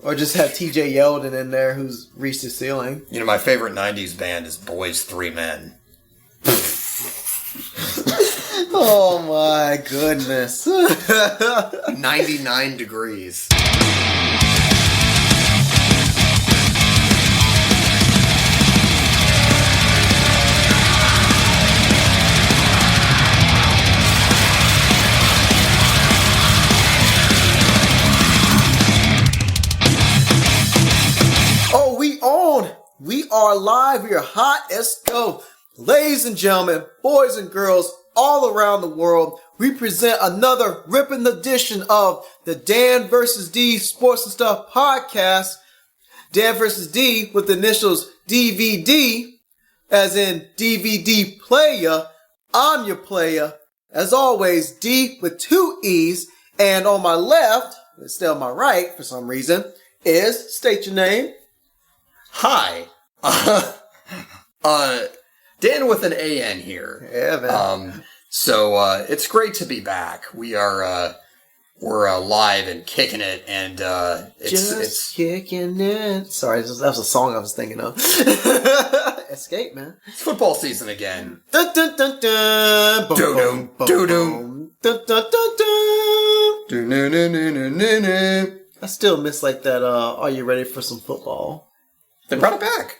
Or just have TJ Yeldon in there who's reached the ceiling. You know, my favorite 90s band is Boys 3 Men. Oh my goodness. 99 Degrees. We are live. We are hot. Let's go. Ladies and gentlemen, boys and girls all around the world, we present another ripping edition of the Dan vs. Dee Sports and Stuff podcast. Dan vs. Dee with the initials DVD, as in DVD player. I'm your player. As always, D with 2 E's. And on my left, instead of my right for some reason, is, state your name. Hi. Dan with an A-N here. Yeah, man. So it's great to be back. We're live and kicking it, and it's kicking it. Sorry, that was a song I was thinking of. Escape, man. It's football season again. Dun, dun, dun, dun. Boom, Do-dum, boom, do-dum. dun, dun, dun, dun. Do-do-do-do-do-do. I still miss like that. Are you ready for some football? They brought it back.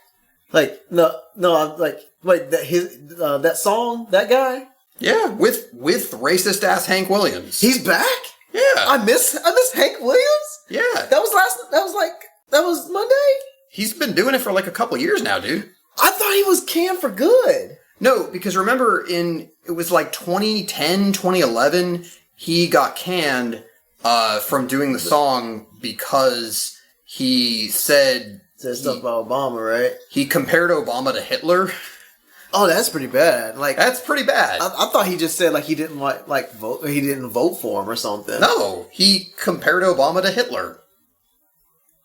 Like no, I'm like wait that song, that guy. Yeah, with racist ass Hank Williams. He's back. Yeah, I miss Hank Williams. Yeah, that was Monday. He's been doing it for like a couple years now, dude. I thought he was canned for good. No, because remember it was like 2010, 2011, he got canned from doing the song because he said stuff about Obama, right? He compared Obama to Hitler. Oh, that's pretty bad. Like that's pretty bad. I thought he just said like he didn't like vote. He didn't vote for him or something. No, he compared Obama to Hitler.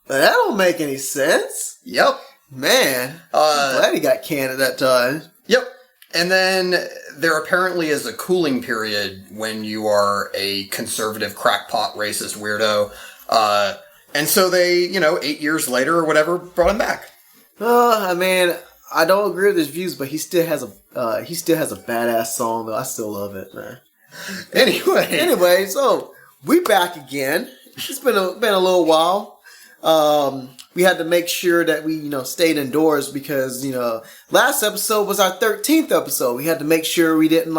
That don't make any sense. Yep, man. I'm glad he got canned at that time. Yep. And then there apparently is a cooling period when you are a conservative crackpot racist weirdo. And so they, 8 years later or whatever, brought him back. I mean, I don't agree with his views, but he still has a badass song though. I still love it, man. Anyway, so we back again. It's been a little while. We had to make sure that we, stayed indoors because, last episode was our 13th episode. We had to make sure we didn't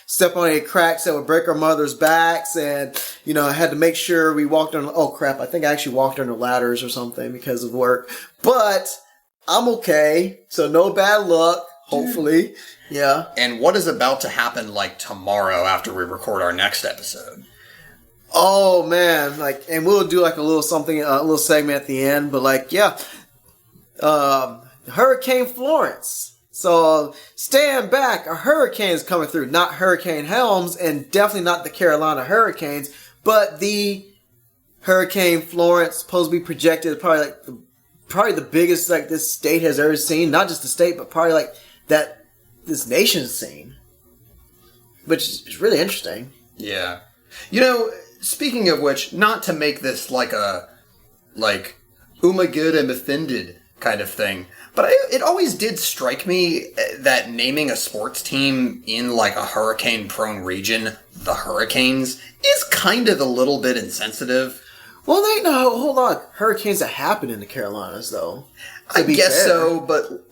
step on any cracks that would break our mother's backs. And, I had to make sure we walked on, oh crap, I think I actually walked on the ladders or something because of work. But I'm okay. So no bad luck, hopefully. Yeah. And what is about to happen tomorrow after we record our next episode? Oh man, and we'll do a little something, a little segment at the end, but Hurricane Florence. So stand back, a hurricane is coming through, not Hurricane Helms, and definitely not the Carolina Hurricanes, but the Hurricane Florence, supposed to be projected probably the biggest this state has ever seen, not just the state, but probably that this nation's seen, which is really interesting. Yeah. Speaking of which, not to make this oh my god, I'm offended kind of thing, but it always did strike me that naming a sports team in a hurricane-prone region, the Hurricanes, is kind of a little bit insensitive. Well, hold on. Hurricanes that happen in the Carolinas, though. I guess so, but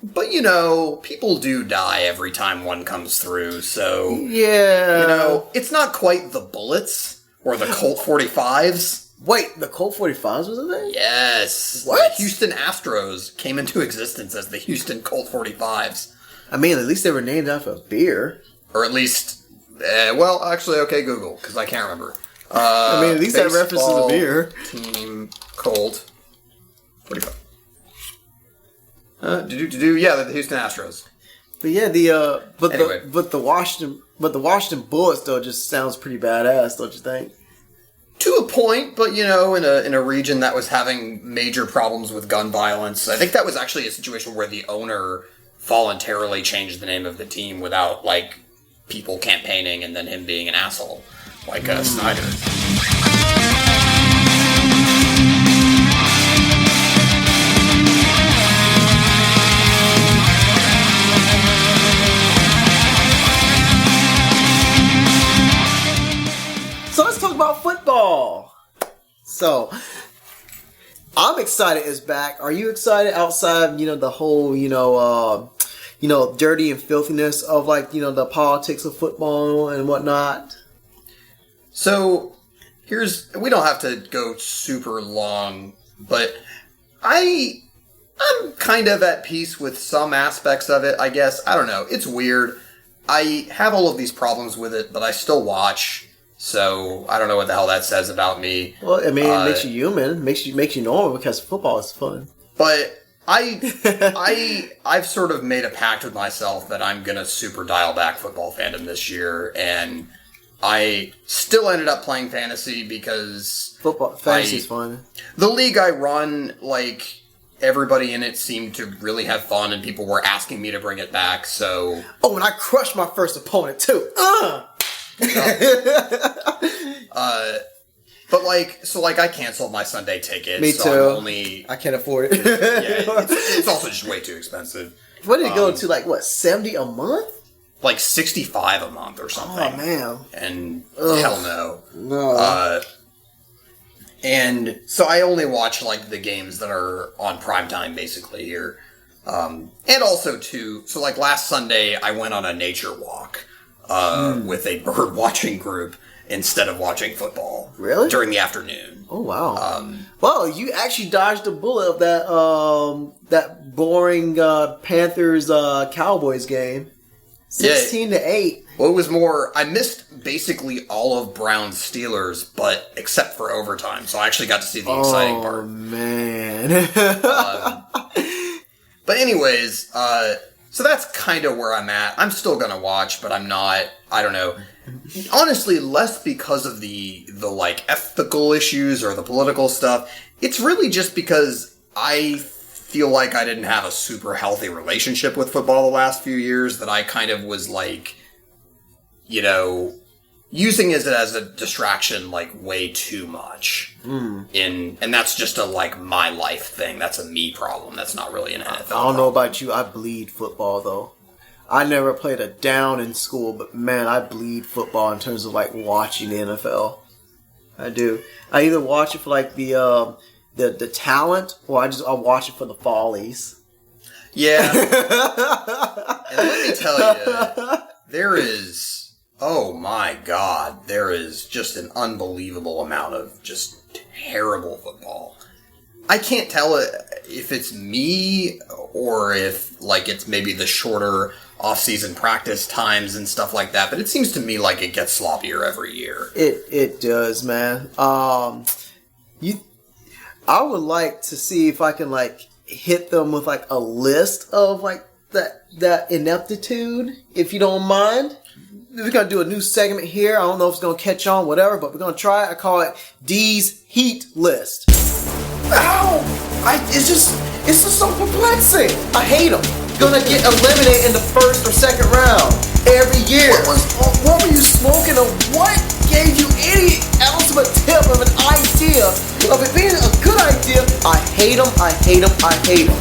people do die every time one comes through, so... Yeah. It's not quite the Bullets or the Colt 45s. Wait, the Colt 45s was in there? Yes. What? The Houston Astros came into existence as the Houston Colt 45s. I mean, at least they were named after a beer. Or at least... actually, okay, Google, because I can't remember. I mean, at least that references a beer. Team Colt 45. Yeah, the Houston Astros. But yeah, the Washington Bullets though just sounds pretty badass, don't you think? To a point, but in a region that was having major problems with gun violence, I think that was actually a situation where the owner voluntarily changed the name of the team without people campaigning and then him being an asshole. Snyder. I'm excited it's back. Are you excited outside, the whole, dirty and filthiness of like, the politics of football and whatnot? So, we don't have to go super long, but I'm kind of at peace with some aspects of it, I guess. I don't know. It's weird. I have all of these problems with it, but I still watch. So I don't know what the hell that says about me. Well, I mean, it makes you human, makes you normal because football is fun. But I've sort of made a pact with myself that I'm gonna super dial back football fandom this year, and I still ended up playing fantasy because fantasy is fun. The league I run, like everybody in it seemed to really have fun, and people were asking me to bring it back. So and I crushed my first opponent too. But I canceled my Sunday ticket. Me too. So I can't afford it. It's also just way too expensive. What did it go to? Like what, $70 a month? Like $65 a month or something. Oh man! And hell no. And so I only watch like the games that are on primetime basically here. And also too, so like last Sunday I went on a nature walk. With a bird watching group instead of watching football. Really? During the afternoon. Oh wow! Well, you actually dodged a bullet of that boring Panthers Cowboys game, 16-8. Well, it was more. I missed basically all of Brown's Steelers, but except for overtime, so I actually got to see the exciting part. Oh man! But anyways, so that's kind of where I'm at. I'm still gonna watch, but I'm not. I don't know. Honestly, less because of the like ethical issues or the political stuff. It's really just because I feel like I didn't have a super healthy relationship with football the last few years. That I kind of was like, using it as a distraction like way too much. And that's just a like my life thing. That's a me problem. That's not really an NFL I don't know about you. I bleed football though. I never played a down in school, but man, I bleed football in terms of like watching the NFL. I do. I either watch it for like the talent, or I watch it for the follies. Yeah. And let me tell you, there is, oh my God, there is just an unbelievable amount of just terrible football. I can't tell if it's me or if like it's maybe the shorter off-season practice times and stuff like that, but it seems to me like it gets sloppier every year. It does, man. I would like to see if I can like hit them with like a list of like that ineptitude, if you don't mind. We're gonna do a new segment here. I don't know if it's gonna catch on, whatever, but we're gonna try it. I call it Dee's Heat List. Ow! It's just so perplexing. I hate them. Gonna get eliminated in the first or second round every year. What were you smoking, or what gave you any ounce of a tip of an idea of it being a good idea? I hate them. I hate them. I hate them.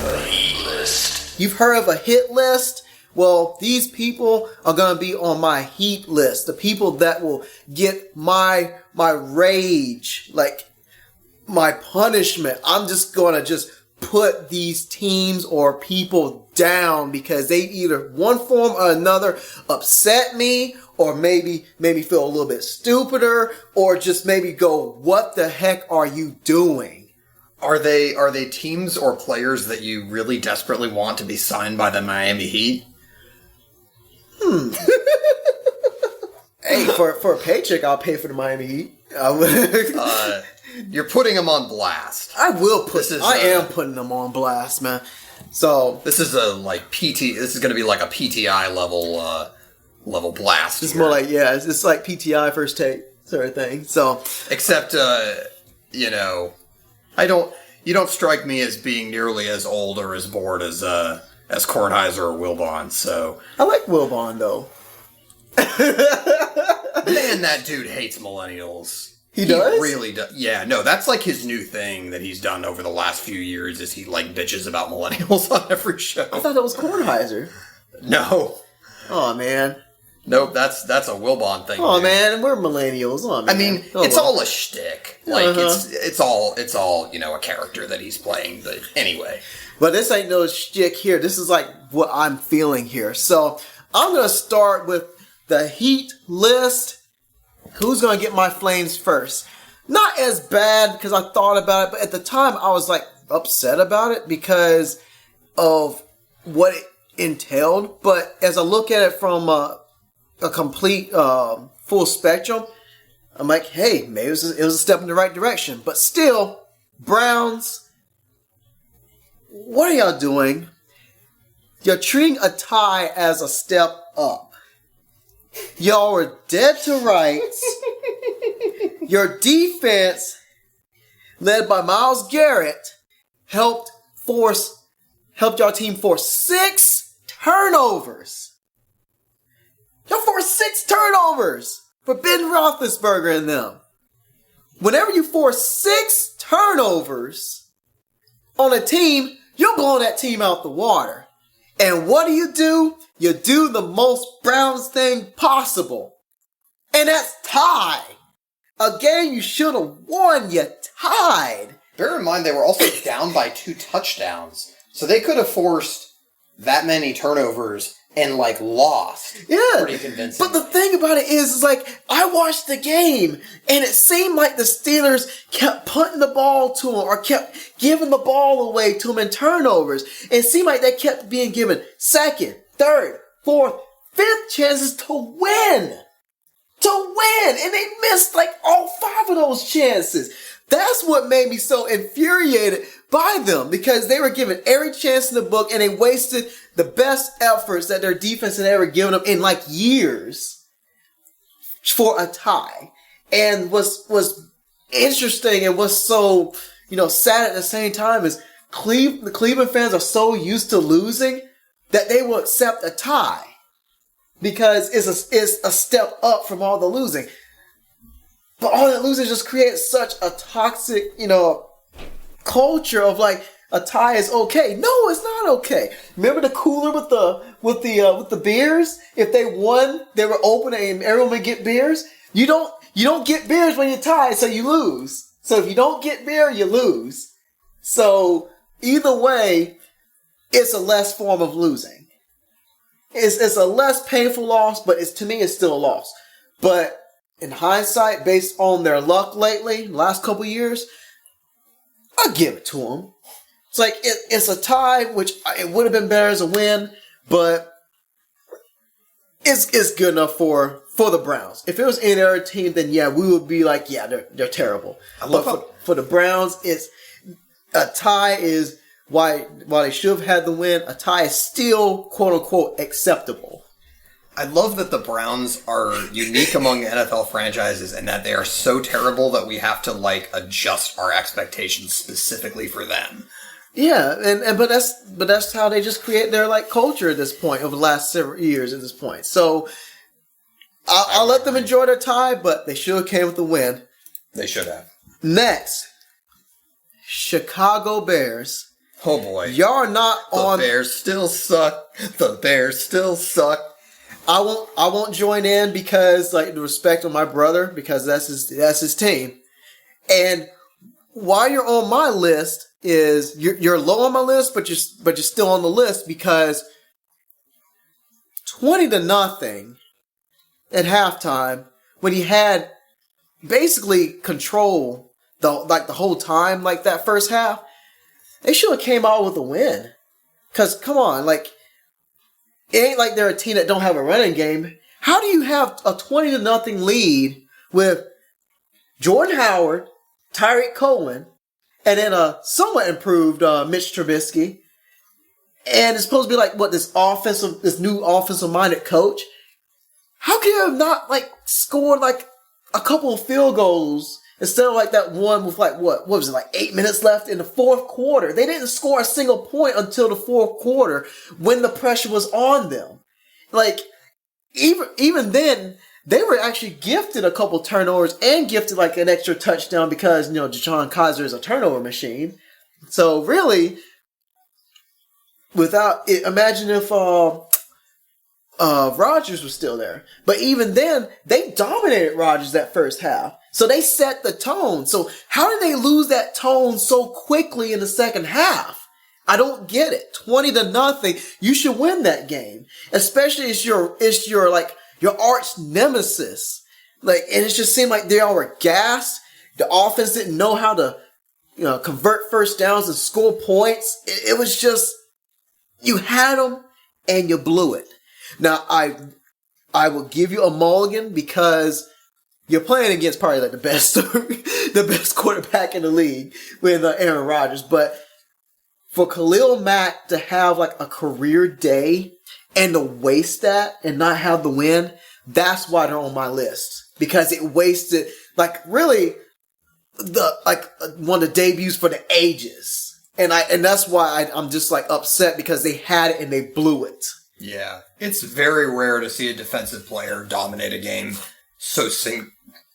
The Heat List. You've heard of a hit list? Well, these people are gonna be on my heat list. The people that will get my rage, like my punishment. I'm just gonna put these teams or people down because they either one form or another upset me, or maybe made me feel a little bit stupider, or just maybe go, what the heck are you doing? Are they teams or players that you really desperately want to be signed by the Miami Heat? Hey, for a paycheck, I'll pay for the Miami Heat. You're putting them on blast. I will I am putting them on blast, man. So this is This is going to be like a PTI level blast. It's more like it's like PTI first take sort of thing. So except you don't strike me as being nearly as old or as bored as Kornheiser or Wilbon. So I like Wilbon though. Man, that dude hates millennials. He does? He really does. Yeah, no, that's like his new thing that he's done over the last few years is he like bitches about millennials on every show. I thought that was Kornheiser. No. Oh, man. Nope, that's a Wilbon thing. Oh dude. man, we're millennials. Oh, man. I mean, it's all a shtick. Like it's all a character that he's playing. But anyway, but this ain't no shtick here. This is like what I'm feeling here. So I'm gonna start with the Heat list. Who's gonna get my flames first? Not as bad because I thought about it, but at the time I was like upset about it because of what it entailed. But as I look at it from a complete full spectrum, I'm like, hey, maybe it was a step in the right direction. But still, Browns, what are y'all doing? You're treating a tie as a step up. Y'all were dead to rights. Your defense, led by Myles Garrett, helped y'all team force 6 turnovers. Y'all forced 6 turnovers for Ben Roethlisberger and them. Whenever you force 6 turnovers on a team, you're blowing that team out the water. And what do? You do the most Browns thing possible. And that's tie. A game you should have won, you tied. bear in mind they were also down by 2 touchdowns. So they could have forced that many turnovers and, lost. Yeah. Pretty convincing. But the thing about it is I watched the game, and it seemed like the Steelers kept punting the ball to them or kept giving the ball away to them in turnovers. It seemed like they kept being given second, third, fourth, fifth chances to win. And they missed all 5 of those chances. That's what made me so infuriated by them, because they were given every chance in the book and they wasted the best efforts that their defense had ever given them in years for a tie. And was interesting and was so, sad at the same time is the Cleveland fans are so used to losing that they will accept a tie because it's a step up from all the losing. But all that losing just creates such a toxic, culture of a tie is okay. No, it's not okay. Remember the cooler with the beers? If they won, they were open and everyone would get beers. You don't get beers when you tie, so you lose. So if you don't get beer, you lose. So either way, it's a less form of losing. It's a less painful loss, but to me it's still a loss. But in hindsight, based on their luck lately, last couple years, I'll give it to them. It's it's a tie, which it would have been better as a win, but it's good enough for the Browns. If it was any other team, then yeah, we would be they're terrible. But for the Browns, it's a tie is why they should have had the win. A tie is still quote unquote acceptable. I love that the Browns are unique among NFL franchises and that they are so terrible that we have to adjust our expectations specifically for them. Yeah, but that's how they just create their culture at this point over the last several years at this point. So I'll let them enjoy their tie, but they should have came with the win. They should have. Next, Chicago Bears. Oh boy. Y'all are not on. The Bears still suck. The Bears still suck. I won't join in because the respect of my brother, because that's his team. And while you're on my list is you're low on my list, but you're still on the list because 20-0 at halftime when he had basically control the whole time, that first half, they should have came out with a win. Cause come on, it ain't like they're a team that don't have a running game. How do you have a 20-0 lead with Jordan Howard, Tyreek Cohen, and then a somewhat improved Mitch Trubisky, and it's supposed to be this new offensive-minded coach? How can you have not scored a couple of field goals instead of that one with what was it 8 minutes left in the fourth quarter? They didn't score a single point until the fourth quarter when the pressure was on them. Even then, they were actually gifted a couple turnovers and gifted an extra touchdown because Deshaun Kaiser is a turnover machine. So really, without it, imagine if Rodgers was still there. But even then, they dominated Rodgers that first half. So they set the tone. So how did they lose that tone so quickly in the second half? I don't get it. 20-0. You should win that game. Especially it's your arch nemesis. Like, and it just seemed like they all were gassed. The offense didn't know how to, convert first downs and score points. It was just, you had them and you blew it. Now, I will give you a mulligan because you're playing against probably like the best quarterback in the league with Aaron Rodgers. But for Khalil Mack to have like a career day and to waste that and not have the win, that's why they're on my list. Because it wasted really one of the debuts for the ages. And that's why I'm just like upset because they had it and they blew it. Yeah. It's very rare to see a defensive player dominate a game so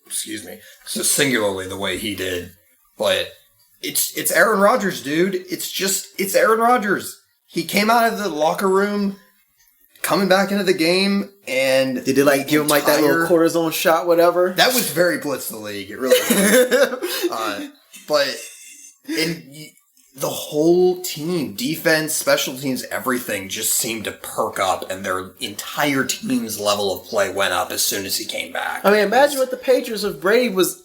singularly the way he did. But it's Aaron Rodgers, dude. It's Aaron Rodgers. He came out of the locker room coming back into the game, and did they give him that little cortisone shot, whatever? That was very blitz the league. It really was. But the whole team, defense, special teams, everything just seemed to perk up, and their entire team's level of play went up as soon as he came back. I mean, imagine what the Patriots if Brady was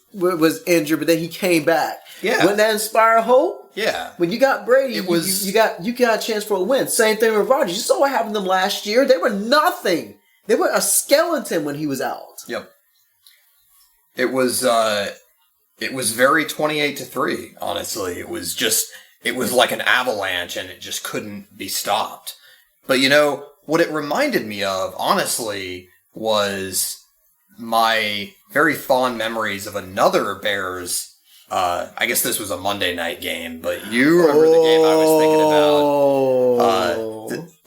injured, but then he came back. Yeah, wouldn't that inspire hope? Yeah. When you got Brady, you got a chance for a win. Same thing with Rodgers. You saw what happened to them last year. They were nothing. They were a skeleton when he was out. Yep. It was very 28-3, honestly. It was like an avalanche and it just couldn't be stopped. But what it reminded me of, honestly, was my very fond memories of another Bears. I guess this was a Monday night game, but you remember the game I was thinking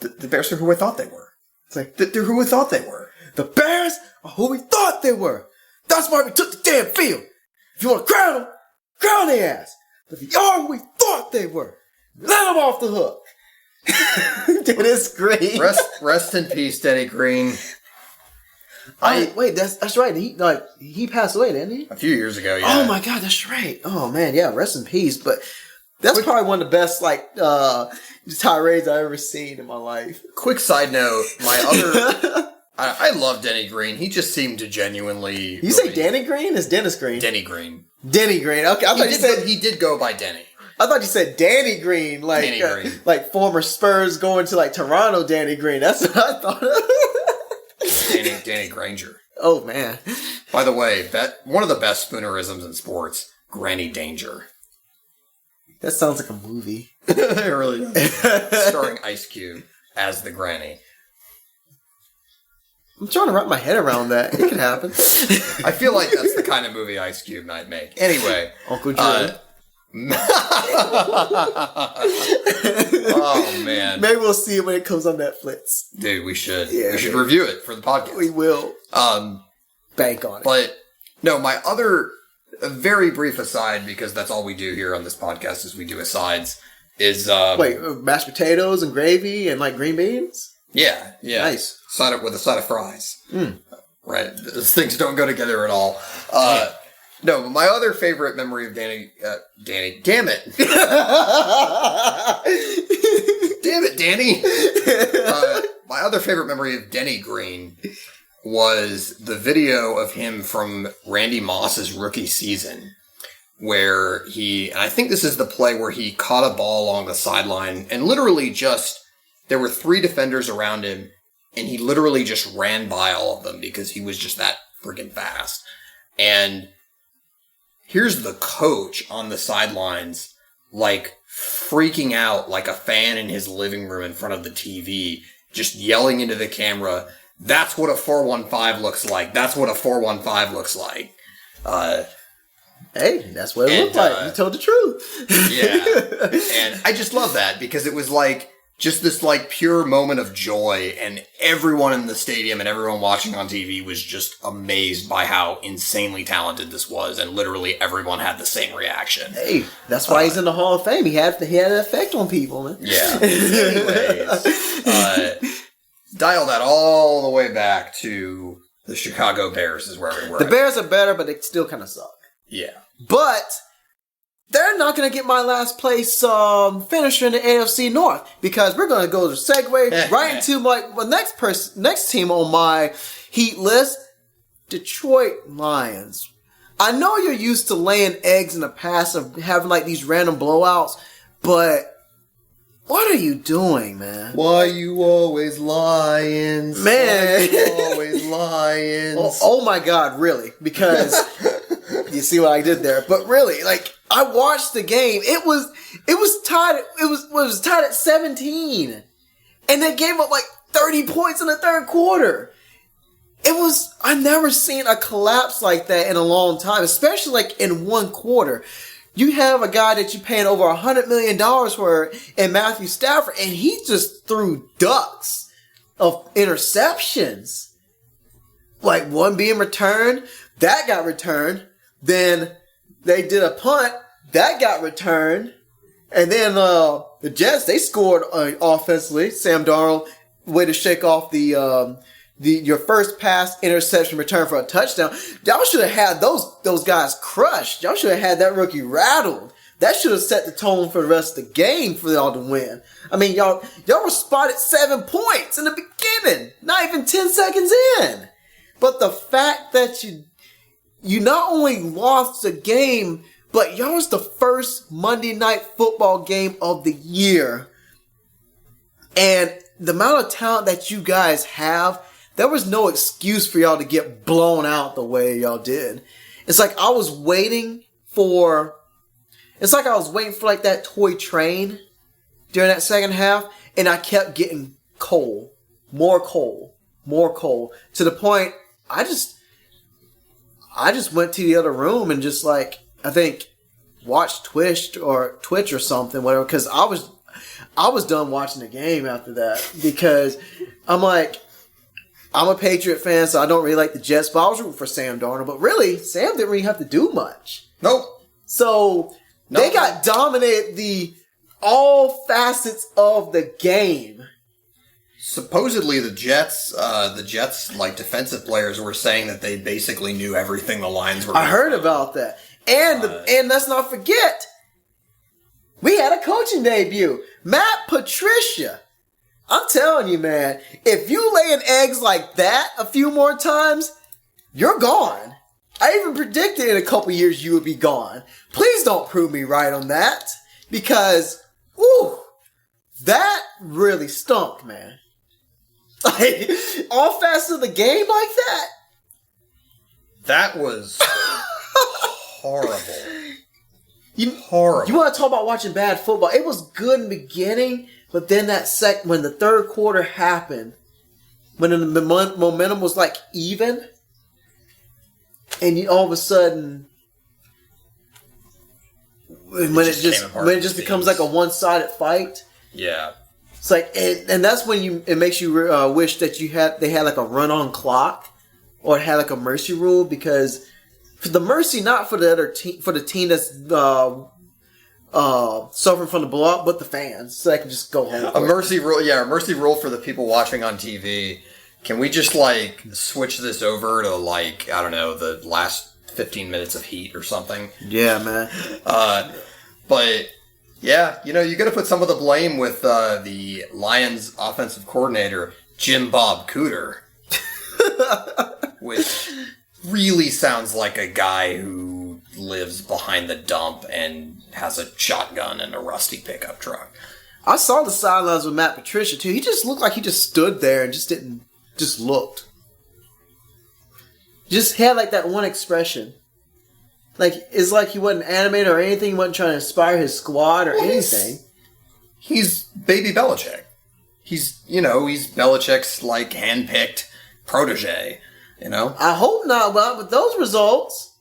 about. The Bears are who I thought they were. It's like, they're who we thought they were. The Bears are who we thought they were. That's why we took the damn field. If you want to crown them, crown their ass. But if they are who we thought they were, let them off the hook. Dennis Green. Rest in peace, Denny Green. Wait, that's right. He passed away, didn't he? A few years ago, yeah. Oh my God, that's right. Oh man, yeah. Rest in peace. But that's probably one of the best tirades I've ever seen in my life. Quick side note: I love Denny Green. He just seemed to genuinely. You say Danny Green? It's Dennis Green. Denny Green. Denny Green. Okay, I thought you said he did go by Denny. I thought you said Danny Green, Danny Green. Like former Spurs going to Toronto. Danny Green. That's what I thought. Danny Granger. Oh, man. By the way, one of the best spoonerisms in sports, Granny Danger. That sounds like a movie. It really does. Starring Ice Cube as the Granny. I'm trying to wrap my head around that. It could happen. I feel like that's the kind of movie Ice Cube might make. Anyway. Uncle Drew. Oh man, maybe we'll see it when it comes on Netflix. Dude, we should review it for the podcast. We will bank on it. But no, my other very brief aside, because that's all we do here on this podcast is we do asides, is mashed potatoes and gravy and green beans. Yeah Nice. With a side of fries. Right, those things don't go together at all. No, but my other favorite memory of Danny, damn it. Damn it, Danny. My other favorite memory of Denny Green was the video of him from Randy Moss's rookie season, where and I think this is the play where he caught a ball along the sideline and literally there were 3 defenders around him and he literally just ran by all of them because he was just that freaking fast. And here's the coach on the sidelines, freaking out like a fan in his living room in front of the TV, just yelling into the camera, "That's what a 4-1-5 looks like. That's what a 4-1-5 looks like." Hey, that's what it looked like. You told the truth. Yeah. And I just love that because it was just this pure moment of joy, and everyone in the stadium and everyone watching on TV was just amazed by how insanely talented this was, and literally everyone had the same reaction. Hey, that's why he's in the Hall of Fame. He had an effect on people, man. Yeah. Anyways, dial that all the way back to the Chicago Bears is where we were. The Bears are better, but they still kind of suck. Yeah. But they're not going to get my last place finisher in the AFC North because we're going to go to segue right into the next team on my heat list, Detroit Lions. I know you're used to laying eggs in the past of having like these random blowouts, but what are you doing, man? Why you always Lions? Man. Why you always Lions? Oh my God, really? Because you see what I did there. But really, like, I watched the game. It was tied at 17. And they gave up like 30 points in the third quarter. I've never seen a collapse like that in a long time, especially like in one quarter. You have a guy that you're paying over $100 million for in Matthew Stafford, and he just threw ducks of interceptions. Like one being returned, that got returned. Then they did a punt, that got returned. And then the Jets, they scored offensively. Sam Darnold, way to shake off your first pass interception return for a touchdown. Y'all should have had those guys crushed. Y'all should have had that rookie rattled. That should have set the tone for the rest of the game for y'all to win. I mean, y'all were spotted 7 points in the beginning, not even 10 seconds in. But the fact that you not only lost the game, but y'all was the first Monday Night Football game of the year. And the amount of talent that you guys have, there was no excuse for y'all to get blown out the way y'all did. It's like I was waiting for like that toy train during that second half, and I kept getting more coal, to the point I just went to the other room and just like, I think, watched Twitch or something, whatever, because I was done watching the game after that, because I'm like, I'm a Patriot fan, so I don't really like the Jets, but I was rooting for Sam Darnold. But really, Sam didn't really have to do much. Nope. So they got dominated all facets of the game. Supposedly the Jets, like defensive players were saying that they basically knew everything the Lions were. I heard about that. And let's not forget, we had a coaching debut. Matt Patricia. I'm telling you, man, if you laying eggs like that a few more times, you're gone. I even predicted in a couple years you would be gone. Please don't prove me right on that, because, that really stunk, man. Like, all fast of the game like that? That was horrible. Horrible. You want to talk about watching bad football? It was good in the beginning, but then when the third quarter happened, when the momentum was like even, and all of a sudden, when it just becomes like a one-sided fight. Yeah. It's like, and that's when it makes you wish that they had like a run-on clock, or had like a mercy rule, because for the mercy, not for the other team, for the team that's suffering from the blowout, but the fans, so they can just go home. A mercy rule for the people watching on TV. Can we just like switch this over to like, I don't know, the last 15 minutes of Heat or something? Yeah, man. But yeah, you got to put some of the blame with the Lions offensive coordinator, Jim Bob Cooter, which really sounds like a guy who lives behind the dump and has a shotgun and a rusty pickup truck. I saw the sidelines with Matt Patricia too. He just looked like he just stood there and just looked. Just had like that one expression. Like, it's like he wasn't animated or anything. He wasn't trying to inspire his squad or anything. He's baby Belichick. He's Belichick's like handpicked protege. I hope not. Well, with those results,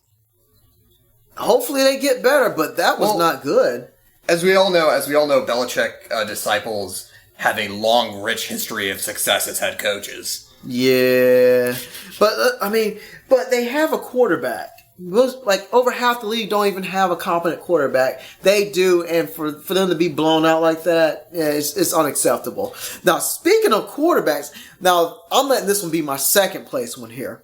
hopefully they get better. But that was not good. As we all know, Belichick disciples have a long, rich history of success as head coaches. Yeah, but but they have a quarterback. like over half the league don't even have a competent quarterback. They do, and for them to be blown out like that, yeah, it's unacceptable. Now, speaking of quarterbacks, now I'm letting this one be my second place one here.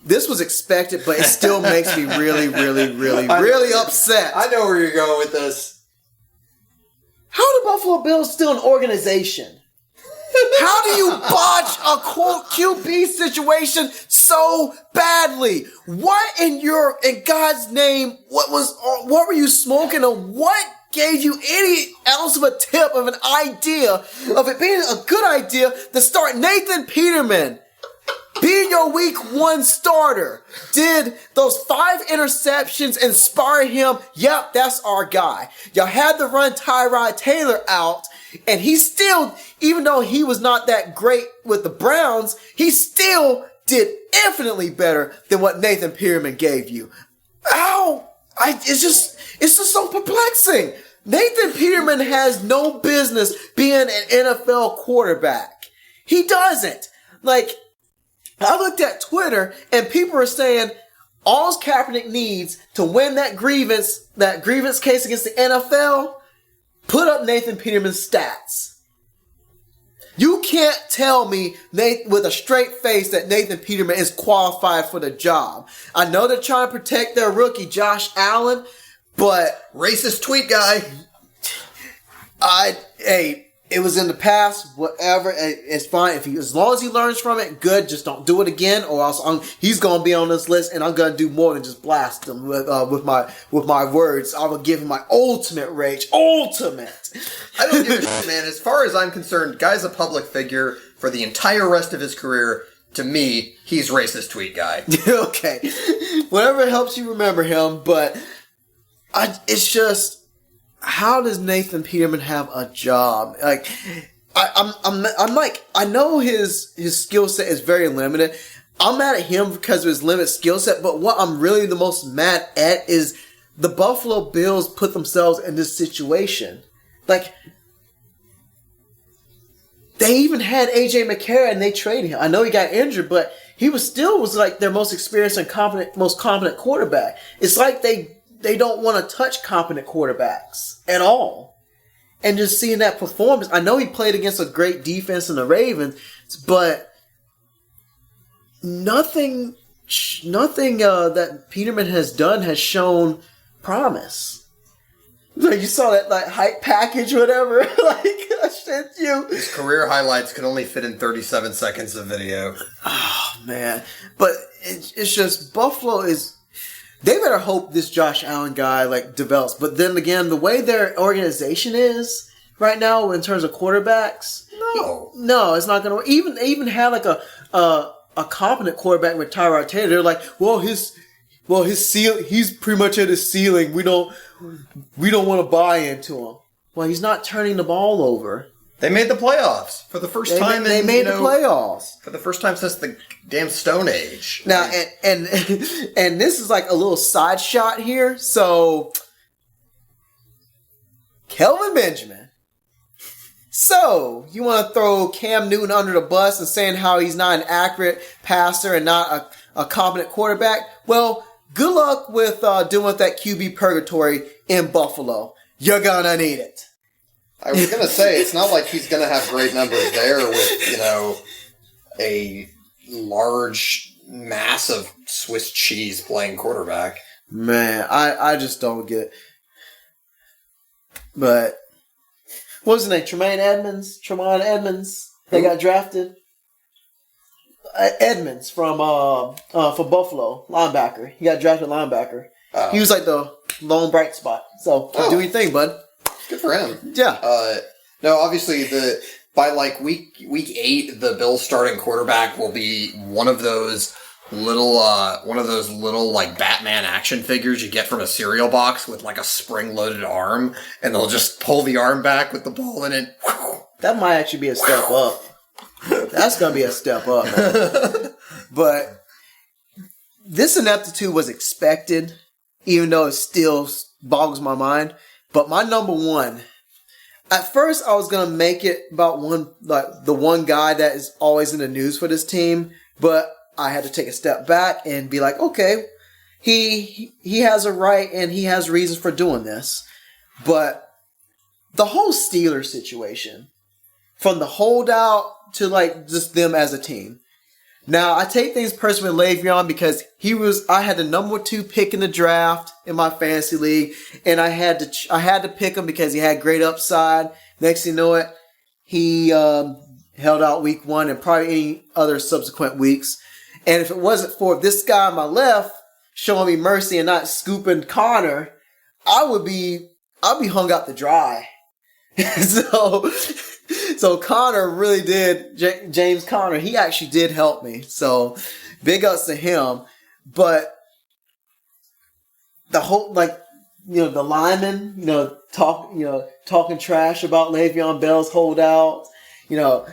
This was expected, but it still makes me really, really, really, really upset. I know where you're going with this. How are the Buffalo Bills still an organization? How do you botch a QB situation so badly? What in God's name, what were you smoking, or what gave you any ounce of a tip of an idea of it being a good idea to start Nathan Peterman being your week 1 starter? Did those 5 interceptions inspire him? Yep, that's our guy. Y'all had to run Tyrod Taylor out, and he still, even though he was not that great with the Browns, he still did infinitely better than what Nathan Peterman gave you. Ow! It's just so perplexing. Nathan Peterman has no business being an NFL quarterback. He doesn't. Like, I looked at Twitter, and people are saying all Kaepernick needs to win that grievance case against the NFL, put up Nathan Peterman's stats. You can't tell me with a straight face that Nathan Peterman is qualified for the job. I know they're trying to protect their rookie, Josh Allen, but racist tweet guy. It was in the past, whatever, it's fine. As long as he learns from it, good. Just don't do it again, or else he's going to be on this list, and I'm going to do more than just blast him with my words. I will give him my ultimate rage. Ultimate! I don't give a shit, man. As far as I'm concerned, guy's a public figure for the entire rest of his career. To me, he's racist tweet guy. Okay. Whatever helps you remember him, but it's just... How does Nathan Peterman have a job? Like, I'm like, I know his skill set is very limited. I'm mad at him because of his limited skill set, but what I'm really the most mad at is the Buffalo Bills put themselves in this situation. Like, they even had AJ McCarron and they traded him. I know he got injured, but he was like their most experienced and most competent quarterback. It's like they don't want to touch competent quarterbacks at all. And just seeing that performance, I know he played against a great defense in the Ravens, but nothing that Peterman has done has shown promise. Like, you saw that like hype package, whatever. Like, I sent you. His career highlights could only fit in 37 seconds of video. Oh man, but it's just Buffalo is. They better hope this Josh Allen guy like develops. But then again, the way their organization is right now in terms of quarterbacks, no, it's not going to work. They even had like a competent quarterback with Tyrod Taylor. They're like, his ceiling, he's pretty much at his ceiling. We don't want to buy into him. Well, he's not turning the ball over. They made the playoffs for the first time. They made the playoffs for the first time since the damn Stone Age. Now, and this is like a little side shot here. So, Kelvin Benjamin. So, you want to throw Cam Newton under the bus and saying how he's not an accurate passer and not a competent quarterback? Well, good luck with dealing with that QB purgatory in Buffalo. You're gonna need it. I was going to say, it's not like he's going to have great numbers there with, a large mass of Swiss cheese playing quarterback. Man, I just don't get it. But, what was his name? Tremaine Edmonds. They got drafted. Edmonds for Buffalo, linebacker. He got drafted linebacker. He was like the lone bright spot. So, do your thing, bud. Good for him. Yeah. No, obviously by like week 8, the Bills starting quarterback will be one of those little like Batman action figures you get from a cereal box with like a spring-loaded arm, and they'll just pull the arm back with the ball in it. That might actually be a step up. That's gonna be a step up, man. But this ineptitude was expected, even though it still boggles my mind. But my number one, at first I was going to make it about the one guy that is always in the news for this team. But I had to take a step back and be like, okay, he has a right and he has reasons for doing this. But the whole Steelers situation, from the holdout to like just them as a team. Now, I take things personally with Le'Veon because I had the number 2 pick in the draft in my fantasy league, and I had to pick him because he had great upside. Next thing you know it, he held out week 1 and probably any other subsequent weeks. And if it wasn't for this guy on my left showing me mercy and not scooping Connor, I'd be hung out to dry. So Connor really did, James Connor, he actually did help me. So big ups to him. But the whole, like, the linemen, talking trash about Le'Veon Bell's holdout. I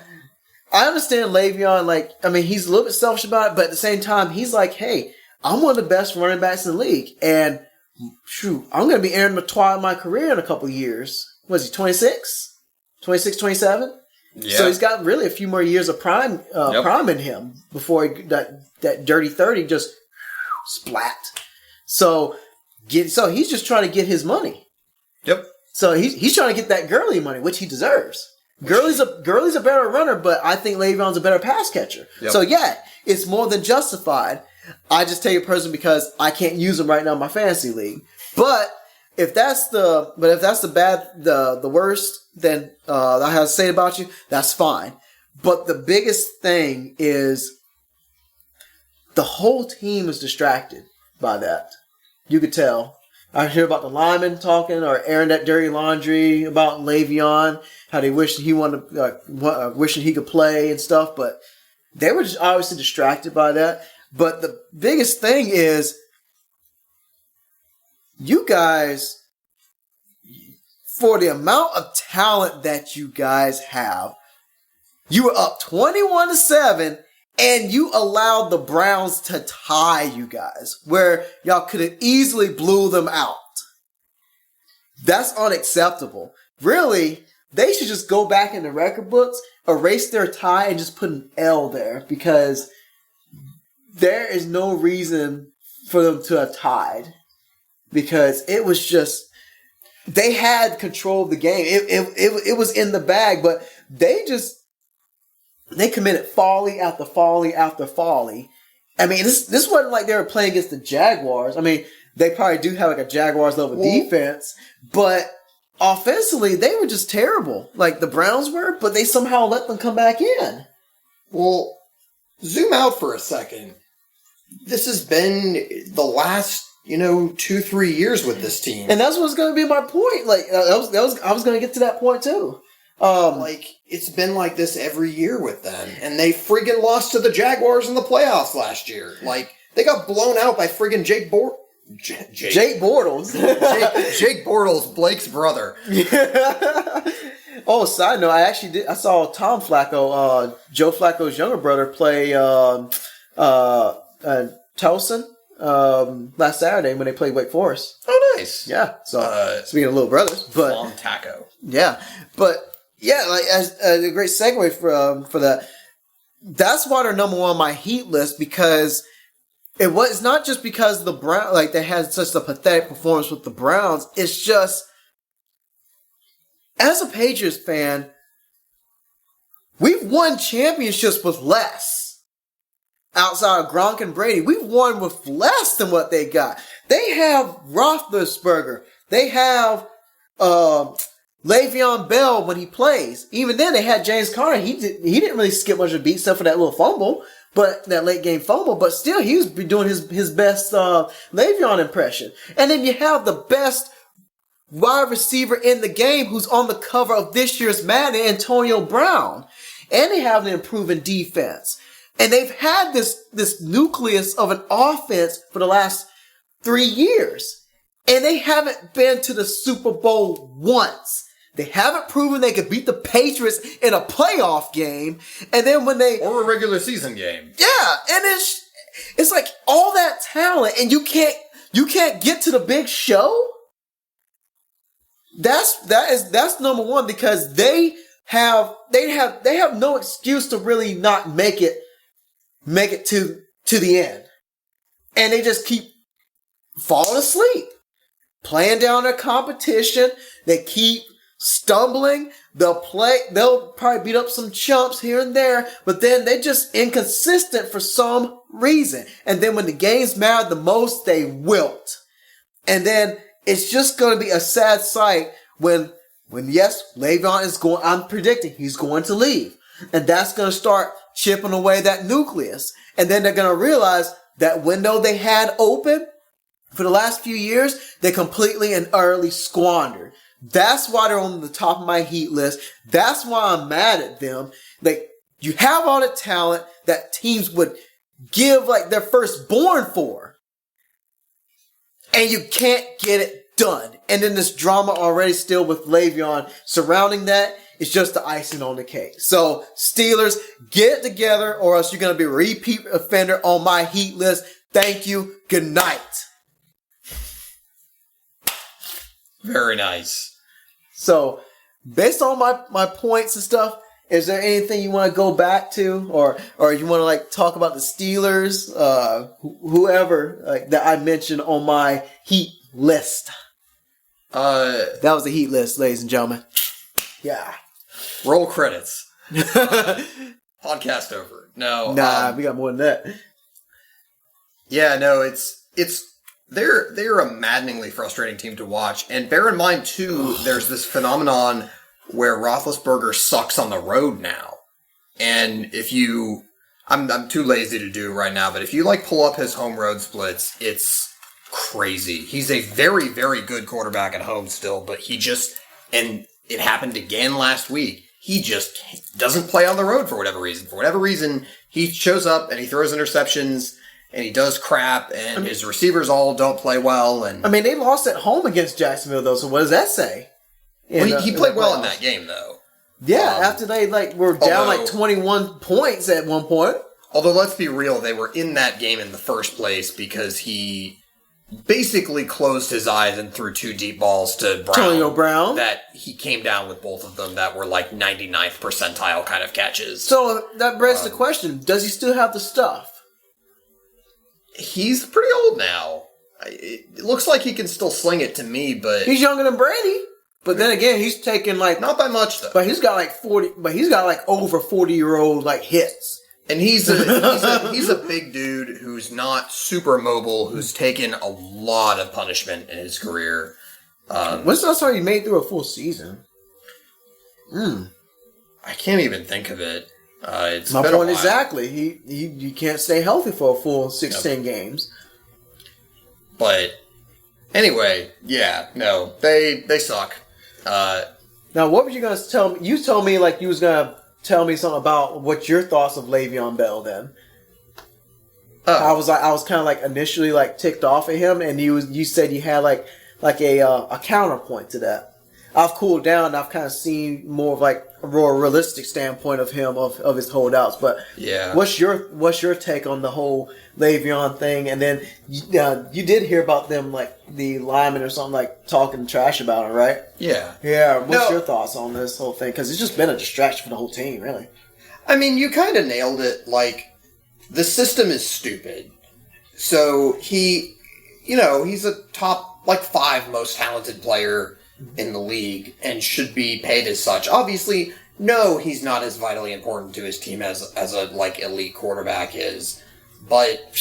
understand Le'Veon, he's a little bit selfish about it, but at the same time, he's like, hey, I'm one of the best running backs in the league. And shoot, I'm going to be entering the twilight of my career in a couple of years. Was he 26? 26, 27? Yeah. So he's got really a few more years of prime in him before that dirty 30 just splat. So he's just trying to get his money. Yep. So he's trying to get that Gurley money, which he deserves. Gurley's a better runner, but I think Le'Veon's a better pass catcher. Yep. So yeah, it's more than justified. I just take it personally because I can't use him right now in my fantasy league. But if that's the worst, then I have to say about you, that's fine. But the biggest thing is the whole team is distracted by that. You could tell. I hear about the linemen talking or airing that dirty laundry about Le'Veon, how they wish wishing he could play and stuff, but they were just obviously distracted by that. But the biggest thing is, you guys, for the amount of talent that you guys have, you were up 21-7, and you allowed the Browns to tie you guys, where y'all could have easily blew them out. That's unacceptable. Really, they should just go back in the record books, erase their tie, and just put an L there, because there is no reason for them to have tied. Because it was just, they had control of the game. It was in the bag, but they committed folly after folly after folly. I mean, this wasn't like they were playing against the Jaguars. I mean, they probably do have like a Jaguars level defense, but offensively, they were just terrible. Like the Browns were, but they somehow let them come back in. Well, zoom out for a second. This has been the last 2-3 years with this team, and that's what's going to be my point. Like I was going to get to that point too. It's been like this every year with them, and they friggin' lost to the Jaguars in the playoffs last year. Like they got blown out by friggin' Jake Bortles. Jake Bortles, Blake's brother. Oh, side note, I saw Tom Flacco, Joe Flacco's younger brother, play Towson. Last Saturday when they played Wake Forest. Oh, nice. Yeah. So speaking of little brothers, but long taco. Yeah, but yeah, like as a great segue for that. That's why they're number one on my heat list, because it's not just because the Browns, like they had such a pathetic performance with the Browns. It's just, as a Patriots fan, we've won championships with less. Outside of Gronk and Brady, we've won with less than what they got. They have Roethlisberger. They have Le'Veon Bell when he plays. Even then, they had James Conner. He didn't really skip much of a beat except for that little fumble, but that late game fumble. But still, he was doing his best Le'Veon impression. And then you have the best wide receiver in the game, who's on the cover of this year's Madden, Antonio Brown, and they have an improving defense. And they've had this nucleus of an offense for the last 3 years. And they haven't been to the Super Bowl once. They haven't proven they could beat the Patriots in a playoff game. And then when or a regular season game. Yeah. And it's like all that talent, and you can't get to the big show. That's number one, because they have no excuse to really not make it to to the end. And they just keep falling asleep, playing down their competition. They keep stumbling. They'll probably beat up some chumps here and there, but then they're just inconsistent for some reason. And then when the games matter the most, they wilt. And then it's just going to be a sad sight when yes, Le'Veon is going, I'm predicting he's going to leave. And that's going to start chipping away that nucleus. And then they're going to realize that window they had open for the last few years, they completely and utterly squandered. That's why they're on the top of my heat list. That's why I'm mad at them. Like, you have all the talent that teams would give like their firstborn for. And you can't get it done. And then this drama already still with Le'Veon surrounding that is just the icing on the cake. So, Steelers, get it together or else you're going to be a repeat offender on my heat list. Thank you. Good night. Very nice. So, based on my points and stuff, is there anything you want to go back to, or you want to like talk about the Steelers, whoever like that I mentioned on my heat list? That was the heat list, ladies and gentlemen. Yeah. Roll credits. Podcast over. No. Nah, we got more than that. Yeah, no, they're a maddeningly frustrating team to watch. And bear in mind, too, there's this phenomenon where Roethlisberger sucks on the road now. And if you... I'm too lazy to do right now, but if you, like, pull up his home road splits, it's crazy. He's a very, very good quarterback at home still, but he just... And it happened again last week. He just doesn't play on the road for whatever reason. For whatever reason, he shows up and he throws interceptions... And he does crap, and his receivers all don't play well. And they lost at home against Jacksonville, though. So what does that say? Well, he played well in that game, though. Yeah, after they were down 21 points at one point. Although let's be real, they were in that game in the first place because he basically closed his eyes and threw two deep balls to Antonio Brown. That he came down with both of them that were like 99th percentile kind of catches. So that begs the question: does he still have the stuff? He's pretty old now. It looks like he can still sling it to me, but... He's younger than Brady. But then again, he's taking Not by much, though. But he's got over 40-year-old hits. And he's a big dude who's not super mobile, who's taken a lot of punishment in his career. When's the last time he made through a full season? I can't even think of it. It's my been point a while. exactly. He can't stay healthy for a full 16 games. But anyway, yeah, no, they suck. Now, what were you going to tell me? You told me you was going to tell me something about what your thoughts of Le'Veon Bell. Then I was kind of initially ticked off at him, and you said you had a counterpoint to that. I've cooled down and I've kind of seen more of a more realistic standpoint of him, of his holdouts. But yeah, what's your take on the whole Le'Veon thing? And then you did hear about them, the lineman or something, talking trash about him, right? Yeah. Yeah. What's your thoughts on this whole thing? Because it's just been a distraction for the whole team, really. I mean, you kind of nailed it. The system is stupid. So he's a top 5 most talented player in the league and should be paid as such. Obviously, no, he's not as vitally important to his team as a elite quarterback is. But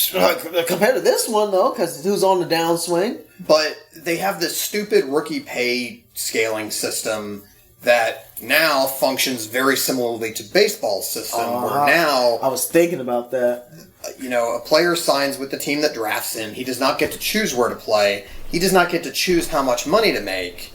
compared to this one, though, because who's on the downswing? But they have this stupid rookie pay scaling system that now functions very similarly to baseball's system. Where now, I was thinking about that. A player signs with the team that drafts him. He does not get to choose where to play. He does not get to choose how much money to make.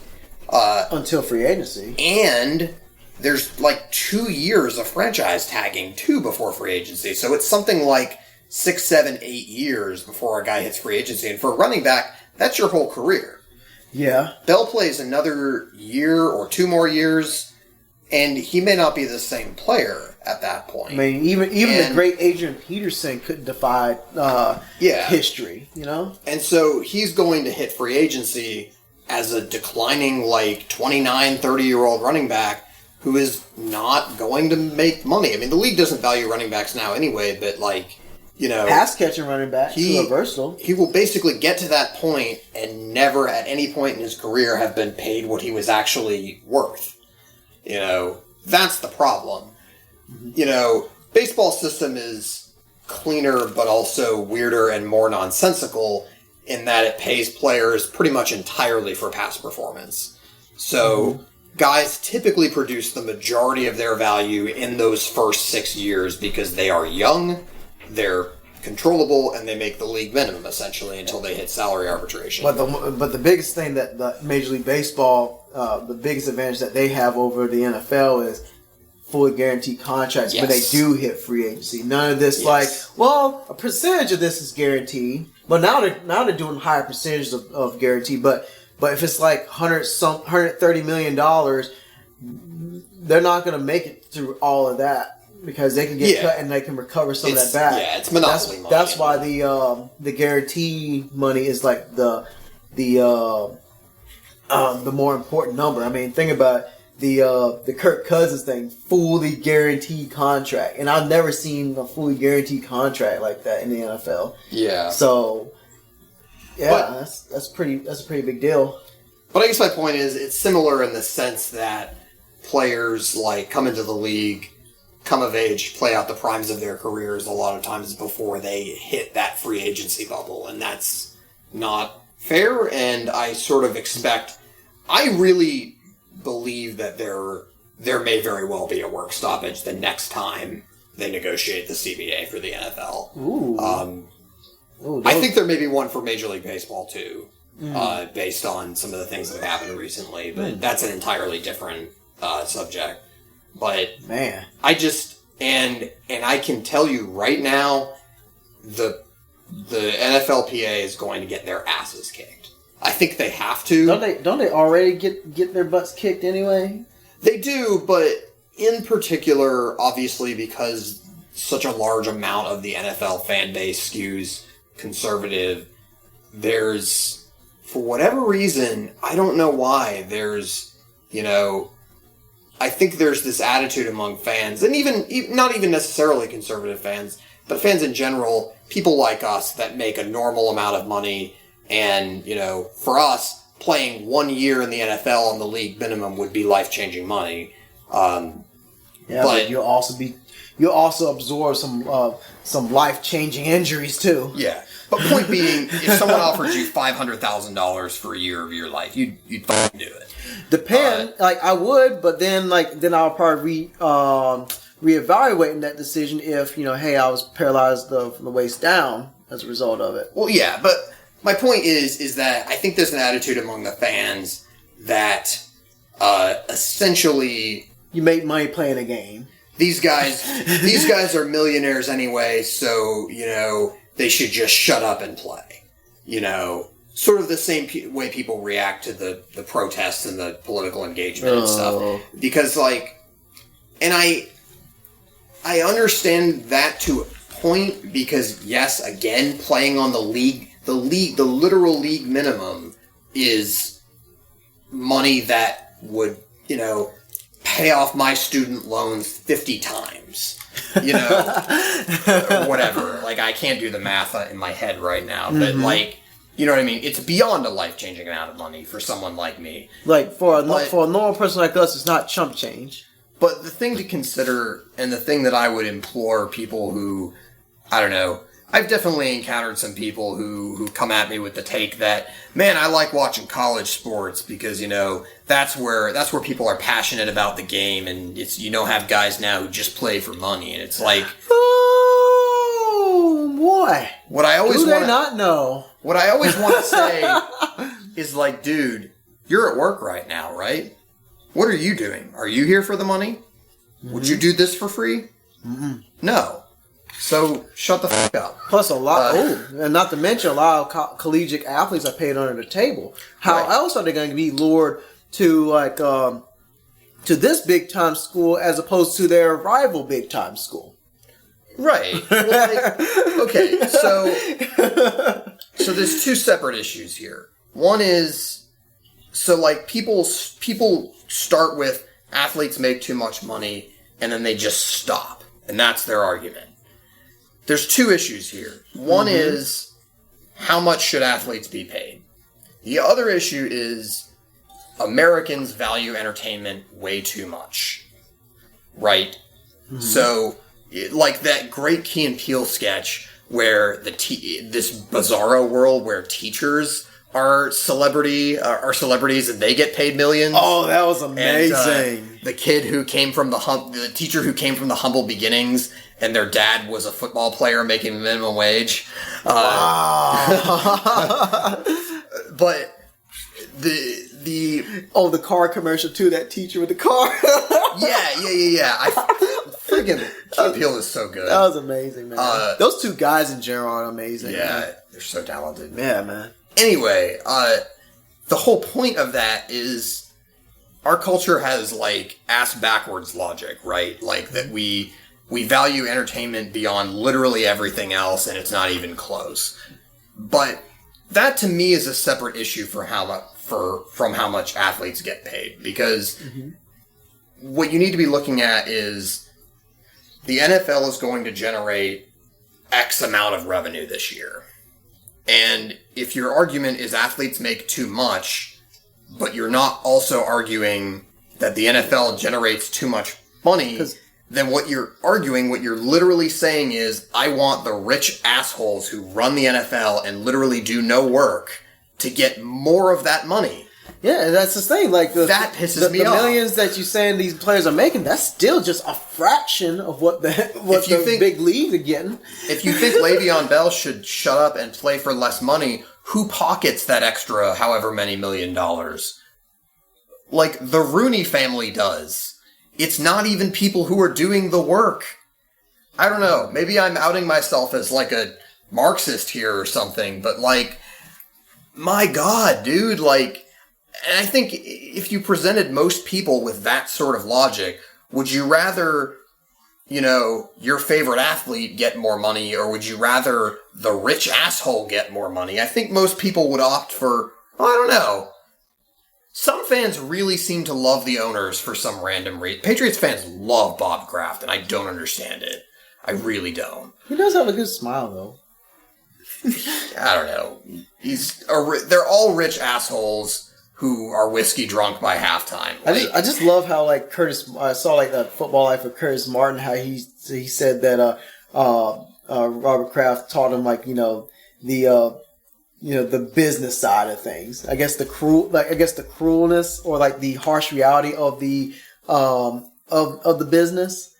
Until free agency. And there's 2 years of franchise tagging too before free agency. So it's something like 6, 7, 8 years before a guy hits free agency. And for a running back, that's your whole career. Yeah. Bell plays another year or 2 more years, and he may not be the same player at that point. I mean, even the great Adrian Peterson couldn't defy history, And so he's going to hit free agency as a declining 29, 30-year-old running back who is not going to make money. I mean, the league doesn't value running backs now anyway, but pass catching running back. He's versatile. He will basically get to that point and never at any point in his career have been paid what he was actually worth. That's the problem. Baseball system is cleaner but also weirder and more nonsensical in that it pays players pretty much entirely for past performance. So guys typically produce the majority of their value in those first 6 years because they are young, they're controllable, and they make the league minimum essentially until they hit salary arbitration. But the biggest thing that the Major League Baseball, the biggest advantage that they have over the NFL is fully guaranteed contracts when they do hit free agency. None of this a percentage of this is guaranteed. But now they're doing higher percentages of guarantee. But if it's like $130 million, they're not going to make it through all of that because they can get cut and they can recover some of that back. Yeah, it's monopoly money. That's why the guarantee money is like the more important number. I mean, think about it. The Kirk Cousins thing, fully guaranteed contract, and I've never seen a fully guaranteed contract like that in the NFL. Yeah. So, that's a pretty big deal. But I guess my point is, it's similar in the sense that players come into the league, come of age, play out the primes of their careers a lot of times before they hit that free agency bubble, and that's not fair. And I sort of expect, I really believe that there may very well be a work stoppage the next time they negotiate the CBA for the NFL. Ooh. I think there may be one for Major League Baseball too, based on some of the things that have happened recently. But that's an entirely different subject. But man, I just and I can tell you right now, the NFLPA is going to get their asses kicked. I think they have to. Don't they already get their butts kicked anyway? They do, but in particular, obviously, because such a large amount of the NFL fan base skews conservative, there's, for whatever reason, I don't know why, there's, I think there's this attitude among fans, and even not even necessarily conservative fans, but fans in general, people like us that make a normal amount of money. And, for us, playing 1 year in the NFL on the league minimum would be life-changing money. But you'll also absorb some life-changing injuries too. Yeah. But point being, if someone offered you $500,000 for a year of your life, you'd fucking do it. I would, but then I'll probably reevaluate that decision if, hey, I was paralyzed from the waist down as a result of it. Well, yeah, but my point is that I think there's an attitude among the fans that essentially you make money playing a game. These guys are millionaires anyway, so they should just shut up and play. Sort of the same way people react to the protests and the political engagement and stuff. Because and I understand that to a point because yes, again, playing on the literal league minimum is money that would, pay off my student loans 50 times. Whatever. I can't do the math in my head right now, but you know what I mean? It's beyond a life-changing amount of money for someone like me. For a normal person like us, it's not chump change. But the thing to consider, and the thing that I would implore people who, I don't know, I've definitely encountered some people who come at me with the take that, man, I like watching college sports because, that's where people are passionate about the game, and it's, have guys now who just play for money, and it's like, oh boy, what I always want not know. What I always want to say is dude, you're at work right now, right? What are you doing? Are you here for the money? Mm-hmm. Would you do this for free? Mm-hmm. No. So, shut the fuck up. Plus and not to mention a lot of collegiate athletes are paid under the table. How else are they going to be lured to to this big time school as opposed to their rival big time school? Right. Well, okay. So there's two separate issues here. One is people start with athletes make too much money and then they just stop, and that's their argument. there's two issues here. One is, how much should athletes be paid? The other issue is, Americans value entertainment way too much. Right? Mm-hmm. So, like that great Key and Peele sketch where this bizarro world where teachers are celebrities and they get paid millions. Oh, that was amazing. And, the kid who came from the teacher who came from the humble beginnings, and their dad was a football player making minimum wage. Wow. But the car commercial too. That teacher with the car. yeah. Freaking Key and Peele is so good. That was amazing, man. Those two guys in general are amazing. Yeah, man. They're so talented. Yeah, man. Anyway, the whole point of that is our culture has, like, ass-backwards logic, right? Like, that we value entertainment beyond literally everything else, and it's not even close. But that, to me, is a separate issue from how much athletes get paid. Because what you need to be looking at is the NFL is going to generate X amount of revenue this year. And if your argument is athletes make too much, but you're not also arguing that the NFL generates too much money, then what you're literally saying is, I want the rich assholes who run the NFL and literally do no work to get more of that money. Yeah, that's the thing. Like that pisses me off. The millions that you're saying these players are making, that's still just a fraction of what the big leagues are getting. If you think Le'Veon Bell should shut up and play for less money, who pockets that extra however many $1 million? Like, the Rooney family does. It's not even people who are doing the work. I don't know. Maybe I'm outing myself as, like, a Marxist here or something, but, like, my God, dude, like... And I think if you presented most people with that sort of logic, would you rather, your favorite athlete get more money, or would you rather the rich asshole get more money? I think most people would opt for, I don't know. Some fans really seem to love the owners for some random reason. Patriots fans love Bob Kraft, and I don't understand it. I really don't. He does have a good smile, though. I don't know. They're all rich assholes who are whiskey drunk by halftime. Like, I just love how, like, I saw, like, the Football Life of Curtis Martin, how he said that Robert Kraft taught him, like, the business side of things. I guess the cruelness or, like, the harsh reality of the of the business.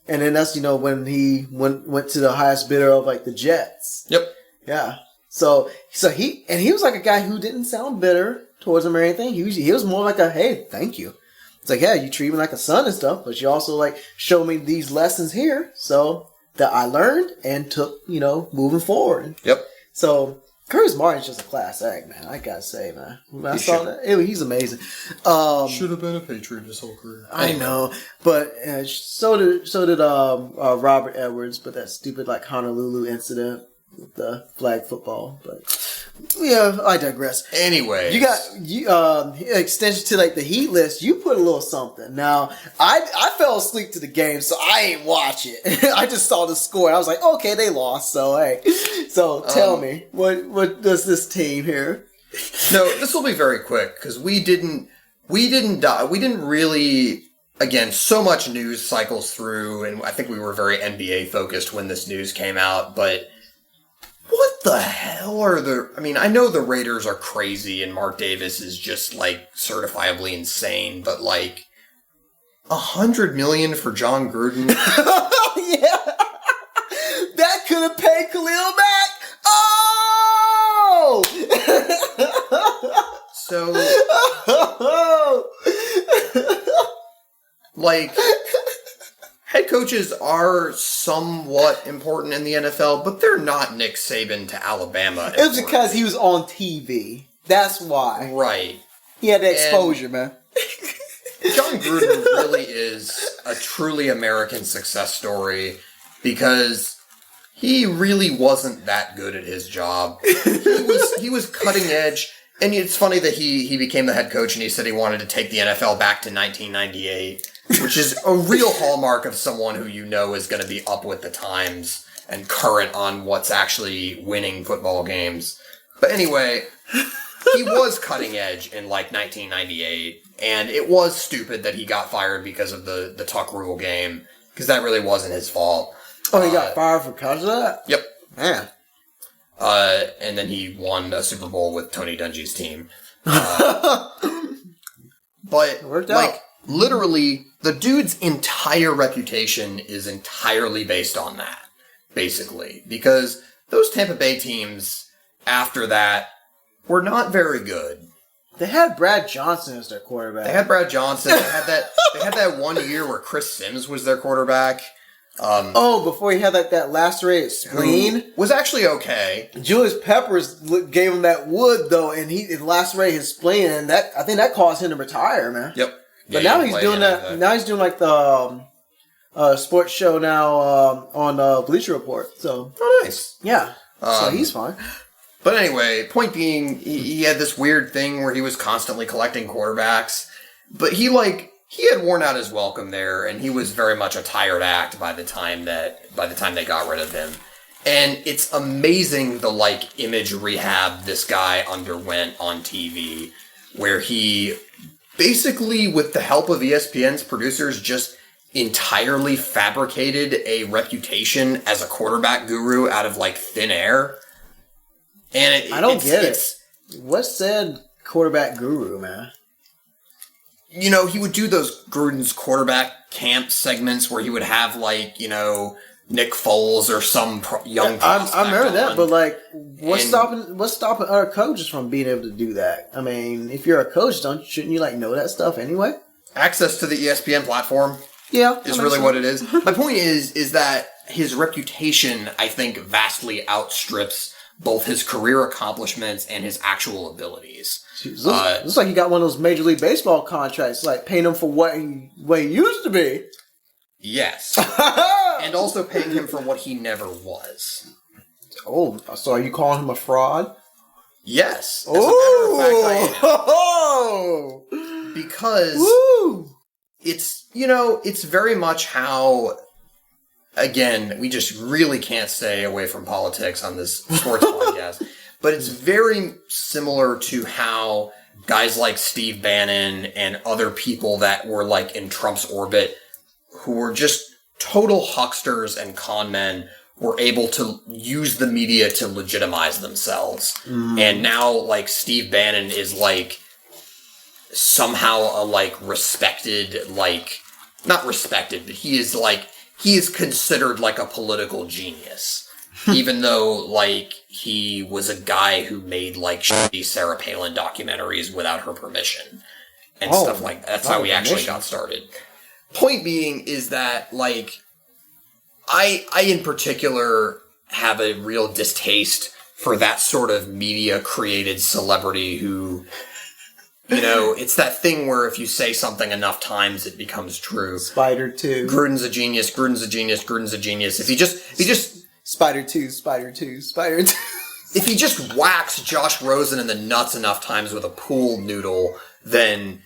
And then that's, when he went to the highest bidder of, like, the Jets. Yep. Yeah. So he was like a guy who didn't sound bitter towards him or anything. He was more like a, hey, thank you. It's like, yeah, you treat me like a son and stuff, but you also, like, show me these lessons here, so that I learned and took, moving forward. Yep. So Curtis Martin's just a class act, man. I gotta say, man. When I saw that, he's amazing. Should have been a Patriot his whole career. I know, but so did Robert Edwards, but that stupid, like, Honolulu incident with the flag football, but yeah, I digress. Anyway, you got extension to, like, the Heat list. You put a little something. Now, I fell asleep to the game, so I ain't watch it. I just saw the score. And I was like, okay, they lost. So hey, so tell me, what does this team here? No, this will be very quick because we didn't really. Again, so much news cycles through, and I think we were very NBA focused when this news came out, but what the hell I know the Raiders are crazy and Mark Davis is just, like, certifiably insane, but, like, $100 million for John Gruden? Yeah. That could have paid Khalil back. Oh! So, like, head coaches are somewhat important in the NFL, but they're not Nick Saban to Alabama. It was because he was on TV. That's why. Right. He had the exposure, man. John Gruden really is a truly American success story because he really wasn't that good at his job. He was cutting edge. And it's funny that he became the head coach and he said he wanted to take the NFL back to 1998, which is a real hallmark of someone who is going to be up with the times and current on what's actually winning football games. But anyway, he was cutting edge in like 1998, and it was stupid that he got fired because of the Tuck Rule game, because that really wasn't his fault. Oh, he got fired because of that? Yep. Man. And then he won a Super Bowl with Tony Dungy's team. But it worked like out. literally, the dude's entire reputation is entirely based on that, basically, because those Tampa Bay teams after that were not very good. They had Brad Johnson as their quarterback. They had Brad Johnson. They had that 1 year where Chris Sims was their quarterback. Before he had like that lacerated spleen, was actually okay. Julius Peppers gave him that wood though, and he lacerated his spleen, and I think that caused him to retire, man. Yep. But now he's doing that. Now he's doing like the sports show now on Bleacher Report. So nice. Yeah. So he's fine. But anyway, point being, he had this weird thing where he was constantly collecting quarterbacks, but he had worn out his welcome there, and he was very much a tired act by the time they got rid of him. And it's amazing the image rehab this guy underwent on TV, where he basically, with the help of ESPN's producers, just entirely fabricated a reputation as a quarterback guru out of thin air. And I don't get it. What said quarterback guru, man? He would do those Gruden's quarterback camp segments where he would have Nick Foles or some young prospect. I remember that, but what's stopping other coaches from being able to do that? I mean, if you're a coach, shouldn't you know that stuff anyway? Access to the ESPN platform, is really what it is. My point is that his reputation, I think, vastly outstrips both his career accomplishments and his actual abilities. Looks like he got one of those Major League Baseball contracts, paying him for what he used to be. Yes. And also paying him for what he never was. Oh, so are you calling him a fraud? Yes. As a matter of fact, I am. Because it's very much how, again, we just really can't stay away from politics on this sports podcast, but it's very similar to how guys like Steve Bannon and other people that were in Trump's orbit, who were just total hucksters and con men, were able to use the media to legitimize themselves. Mm. And now, Steve Bannon is, somehow a, respected, not respected, but he is considered, a political genius. Even though, he was a guy who made, shitty Sarah Palin documentaries without her permission. And stuff like that. That's how he actually got started. Point being is that, I in particular have a real distaste for that sort of media-created celebrity who, it's that thing where if you say something enough times, it becomes true. Spider 2. Gruden's a genius, Gruden's a genius, Gruden's a genius. If he just... Spider 2, Spider 2, Spider 2. If he just whacks Josh Rosen in the nuts enough times with a pool noodle, then,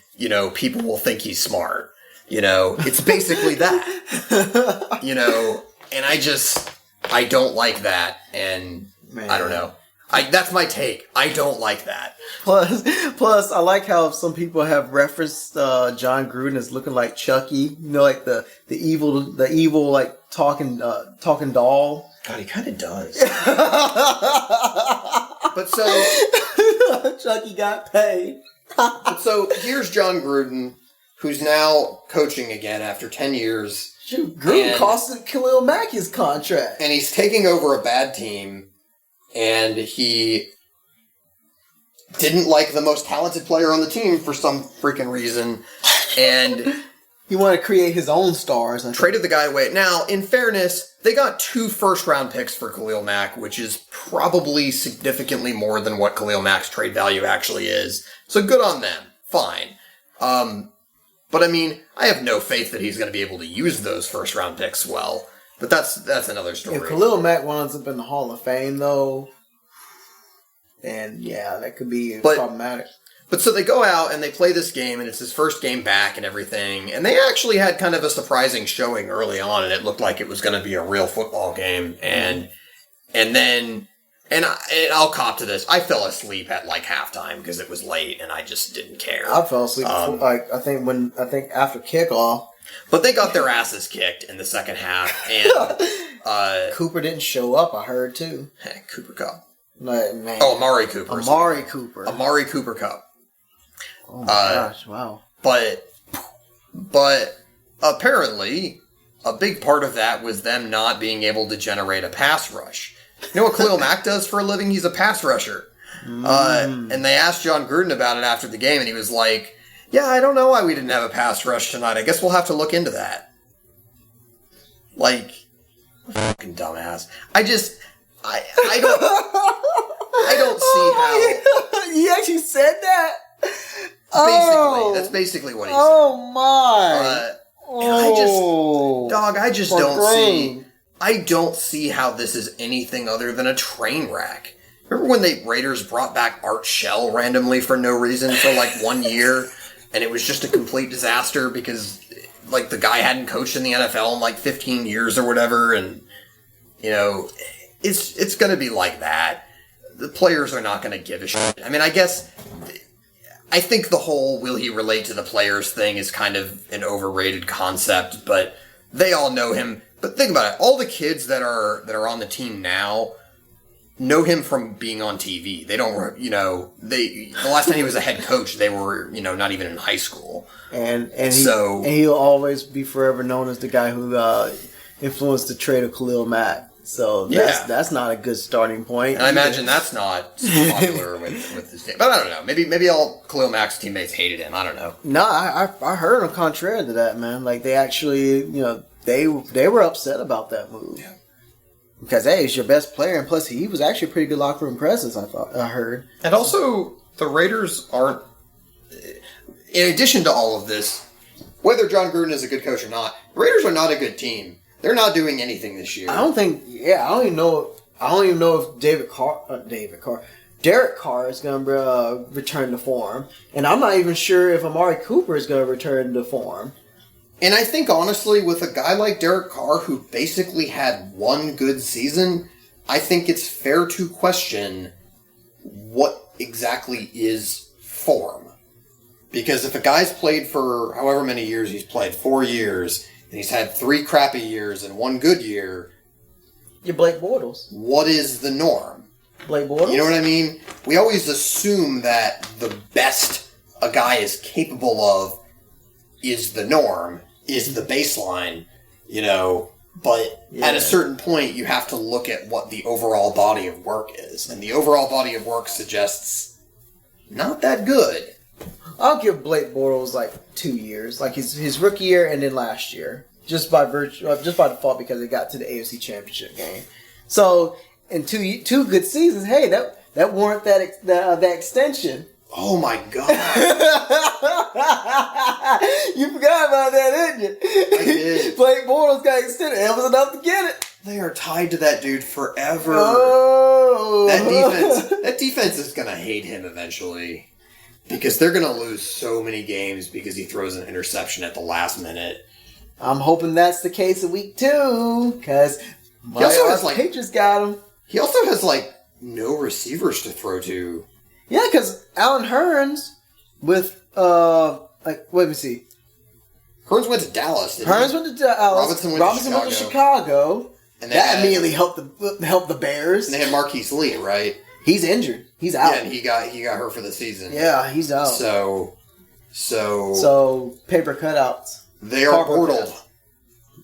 people will think he's smart. It's basically that. And I don't like that, and man. I don't know. That's my take. I don't like that. Plus, I like how some people have referenced John Gruden as looking like Chucky. The evil talking doll. God, he kind of does. But so Chucky got paid. But so here's John Gruden, who's now coaching again after 10 years. Shoot, Gruden costed Khalil Mack his contract. And he's taking over a bad team, and he didn't like the most talented player on the team for some freaking reason, and he wanted to create his own stars. Traded the guy away. Now, in fairness, they got 2 first-round picks for Khalil Mack, which is probably significantly more than what Khalil Mack's trade value actually is. So good on them. Fine. But I mean, I have no faith that he's going to be able to use those first-round picks well. But that's another story. If Khalil Mack winds up in the Hall of Fame, though, then yeah, that could be problematic. But so they go out and they play this game, and it's his first game back and everything. And they actually had kind of a surprising showing early on, and it looked like it was going to be a real football game. And I'll cop to this. I fell asleep at like halftime because it was late, and I just didn't care. I fell asleep. I think after kickoff. But they got their asses kicked in the second half, and Cooper didn't show up. I heard too. Cooper Cup. Like, man. Oh, Amari Cooper. Amari Cooper Cup. Oh my gosh! Wow. But apparently, a big part of that was them not being able to generate a pass rush. You know what Khalil Mack does for a living? He's a pass rusher. And they asked John Gruden about it after the game, and he was like, "Yeah, I don't know why we didn't have a pass rush tonight. I guess we'll have to look into that." Like, fucking dumbass. I don't see how. He actually said that. That's basically what he said. Oh my! I just don't see how this is anything other than a train wreck. Remember when the Raiders brought back Art Shell randomly for no reason for like 1 year, and it was just a complete disaster because like the guy hadn't coached in the NFL in like 15 years or whatever, and you know, it's going to be like that. The players are not going to give a shit. I mean, I think the whole will he relate to the players thing is kind of an overrated concept, but they all know him. But think about it. All the kids that are on the team now know him from being on TV. They don't, the last time he was a head coach, they were, not even in high school. And he'll always be forever known as the guy who influenced the trade of Khalil Mack. So that's not a good starting point. And I imagine that's not popular with this game. But I don't know. Maybe all Khalil Mack's teammates hated him. I don't know. No, I heard him contrary to that, man. Like they actually, they were upset about that move. Yeah. Because hey, he's your best player, and plus he was actually a pretty good locker room presence. I heard. And also, the Raiders aren't. In addition to all of this, whether John Gruden is a good coach or not, the Raiders are not a good team. They're not doing anything this year. I don't even know if Derek Carr is going to return to form, and I'm not even sure if Amari Cooper is going to return to form. And I think, honestly, with a guy like Derek Carr, who basically had one good season, I think it's fair to question what exactly is form. Because if a guy's played for however many years he's played, 4 years, and he's had 3 crappy years and 1 good year, you're Blake Bortles. What is the norm? Blake Bortles? You know what I mean? We always assume that the best a guy is capable of is the norm, is the baseline, but at a certain point you have to look at what the overall body of work is. And the overall body of work suggests not that good. I'll give Blake Bortles like 2 years, like his rookie year and then last year, just by default because they got to the AFC Championship game. So in two good seasons, hey, that warrant that extension. Oh my God! You forgot about that, didn't you? I did. Blake Bortles got extended. It was enough to get it. They are tied to that dude forever. Oh. That defense is gonna hate him eventually. Because they're going to lose so many games because he throws an interception at the last minute. I'm hoping that's the case in week 2. Because Patriots got him. He also has, no receivers to throw to. Yeah, because Alan Hearns with, let me see. Hearns went to Dallas. Went to Dallas. Robinson went to Chicago. And that immediately helped the Bears. And they had Marquise Lee, right? He's injured. He's out. Yeah, and he got hurt for the season. Yeah, he's out. So paper cutouts. They are portaled.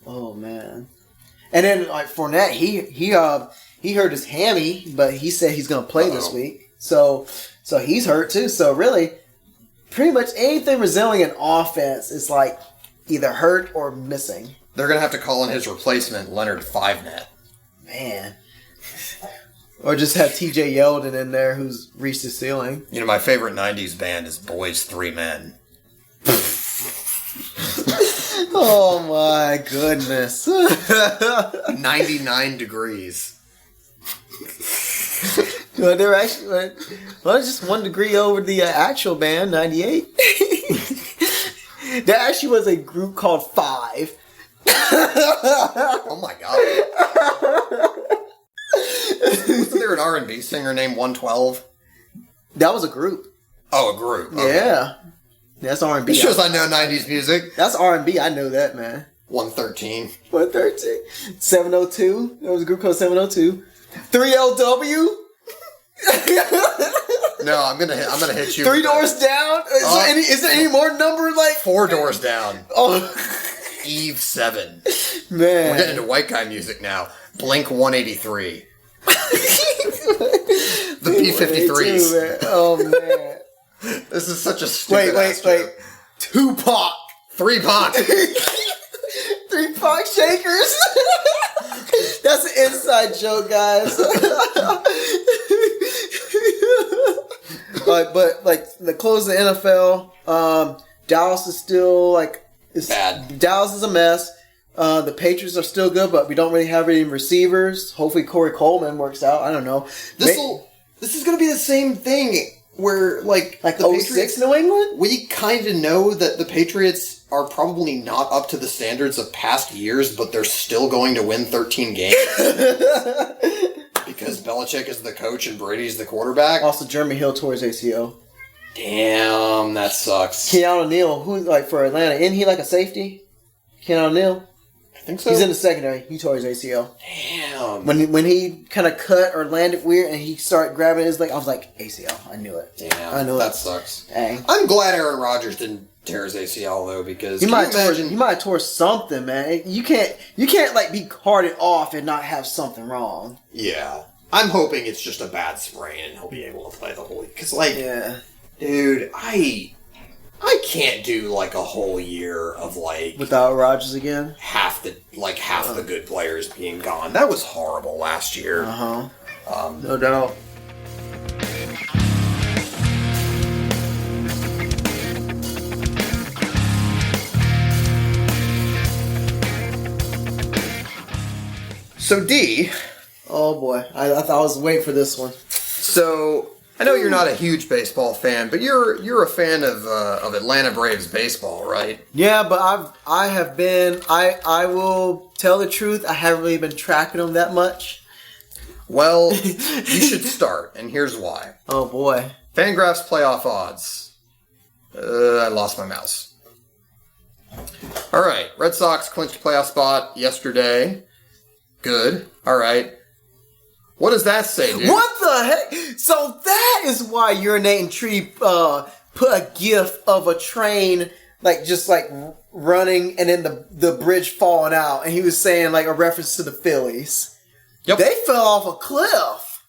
Oh man. And then Fournette, he hurt his hammy, but he said he's going to play this week. So he's hurt too. So really, pretty much anything resembling an offense is either hurt or missing. They're going to have to call in his replacement, Leonard Fivenet. Man. Or just have TJ Yeldon in there who's reached the ceiling. My favorite 90s band is Boys 3 Men. Oh my goodness. 99 degrees. Well, they're actually just 1 degree over the actual band, 98. There actually was a group called Five. Oh my god! Wasn't there an R&B singer named 112? That was a group. Oh, a group. Okay. Yeah, that's R&B. It shows I know 90s music. That's R&B. I know that, man. 113. 113. 702. There was a group called 702. 3LW. No, I'm gonna hit you. 3 Doors Down. Is there any more number like 4 Doors Down? Oh, Eve 7. man, We're getting into white guy music now. Blink 183. The B-53s. Man. Oh man, This is such a stupid. Wait. Tupac. 3 Pac. 3 Pac Shakers. That's an inside joke, guys. But the close of the NFL, Dallas is still bad. Dallas is a mess. The Patriots are still good, but we don't really have any receivers. Hopefully Corey Coleman works out. I don't know. This is going to be the same thing where like the 06 Patriots, New England. We kind of know that the Patriots are probably not up to the standards of past years, but they're still going to win 13 games. Because Belichick is the coach and Brady's the quarterback. Also, Jeremy Hill tore his ACL. Damn, that sucks. Keanu Neal, who's for Atlanta, isn't he like a safety? Keanu Neal? I think so. He's in the secondary. He tore his ACL. Damn. When he kind of cut or landed weird and he started grabbing his leg, I was like, ACL. I knew it. Damn. I knew that it. sucks. Dang. I'm glad Aaron Rodgers didn't tear his ACL though, because he might have tore something, man. You can't be carted off and not have something wrong. Yeah. I'm hoping it's just a bad sprain and he'll be able to play the whole week. Because dude, I can't do a whole year of without Rodgers again. Half the good players being gone. That was horrible last year. No doubt. So D. Oh boy, I thought I was waiting for this one. So I know you're not a huge baseball fan, but you're a fan of Atlanta Braves baseball, right? Yeah, but I have been. I will tell the truth. I haven't really been tracking them that much. Well, you should start, and here's why. Oh boy. Fangraphs playoff odds. I lost my mouse. All right, Red Sox clinched a playoff spot yesterday. Good. All right. What does that say, dude? What the heck? So that is why Urinating Tree put a gif of a train just running and then the bridge falling out, and he was saying a reference to the Phillies. Yep. They fell off a cliff.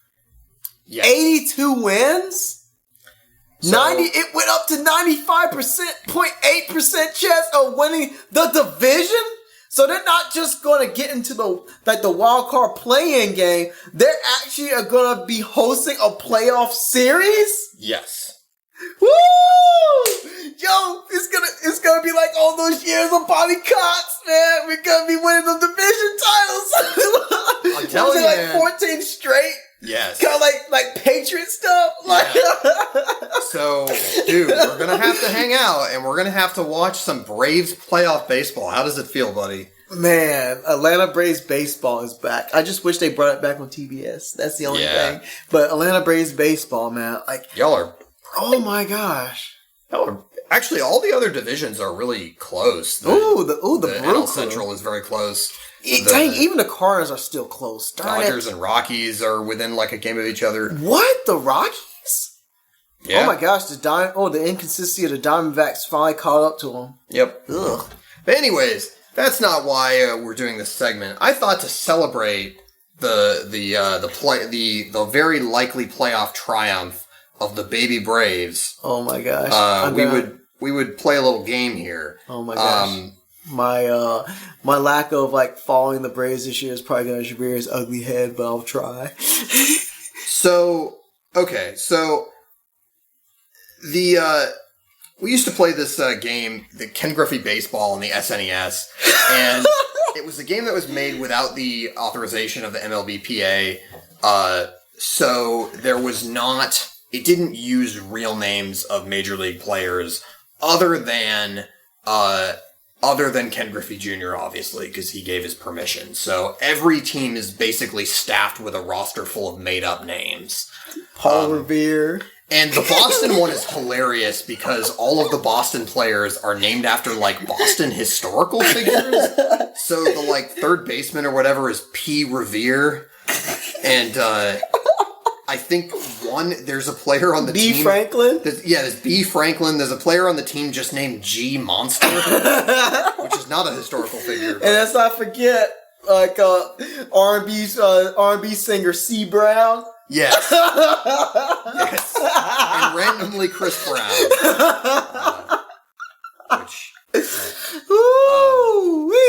Yes. 82 wins. 90. It went up to 95.8% chance of winning the division. So they're not just going to get into the wild card play-in game. They're actually going to be hosting a playoff series. Yes. Woo! Yo, it's gonna be like all those years of Bobby Cox, man. We're gonna be winning the division titles. I'm telling you, man. 14 straight. Yes. Kind of like Patriot stuff. So, dude, we're gonna have to hang out and we're gonna have to watch some Braves playoff baseball. How does it feel, buddy? Man, Atlanta Braves baseball is back. I just wish they brought it back on TBS. That's the only thing. But Atlanta Braves baseball, man, y'all are. Oh my gosh. Y'all are. Actually, all the other divisions are really close. The NL Central is very close. Dang, even the Cardinals are still close. Dodgers and Rockies are within a game of each other. What? The Rockies? Yeah. Oh my gosh, the inconsistency of the Diamondbacks finally caught up to them. Yep. Ugh. But anyways, that's not why we're doing this segment. I thought to celebrate the very likely playoff triumph of the baby Braves. Oh my gosh. We would play a little game here. Oh my gosh. My lack of following the Braves this year is probably going to rear its ugly head, but I'll try. We used to play this game, the Ken Griffey Baseball on the SNES, and it was a game that was made without the authorization of the MLBPA. So there was not... It didn't use real names of Major League players other than Ken Griffey Jr., obviously, because he gave his permission. So every team is basically staffed with a roster full of made-up names. Paul Revere. And the Boston one is hilarious because all of the Boston players are named after, like, Boston historical figures. So the, like, third baseman or whatever is P. Revere. And, I think there's a player on the team. B. Franklin? There's B. Franklin. There's a player on the team just named G. Monster, which is not a historical figure. And let's not forget, like, R&B singer C. Brown. Yes. Yes. And randomly Chris Brown.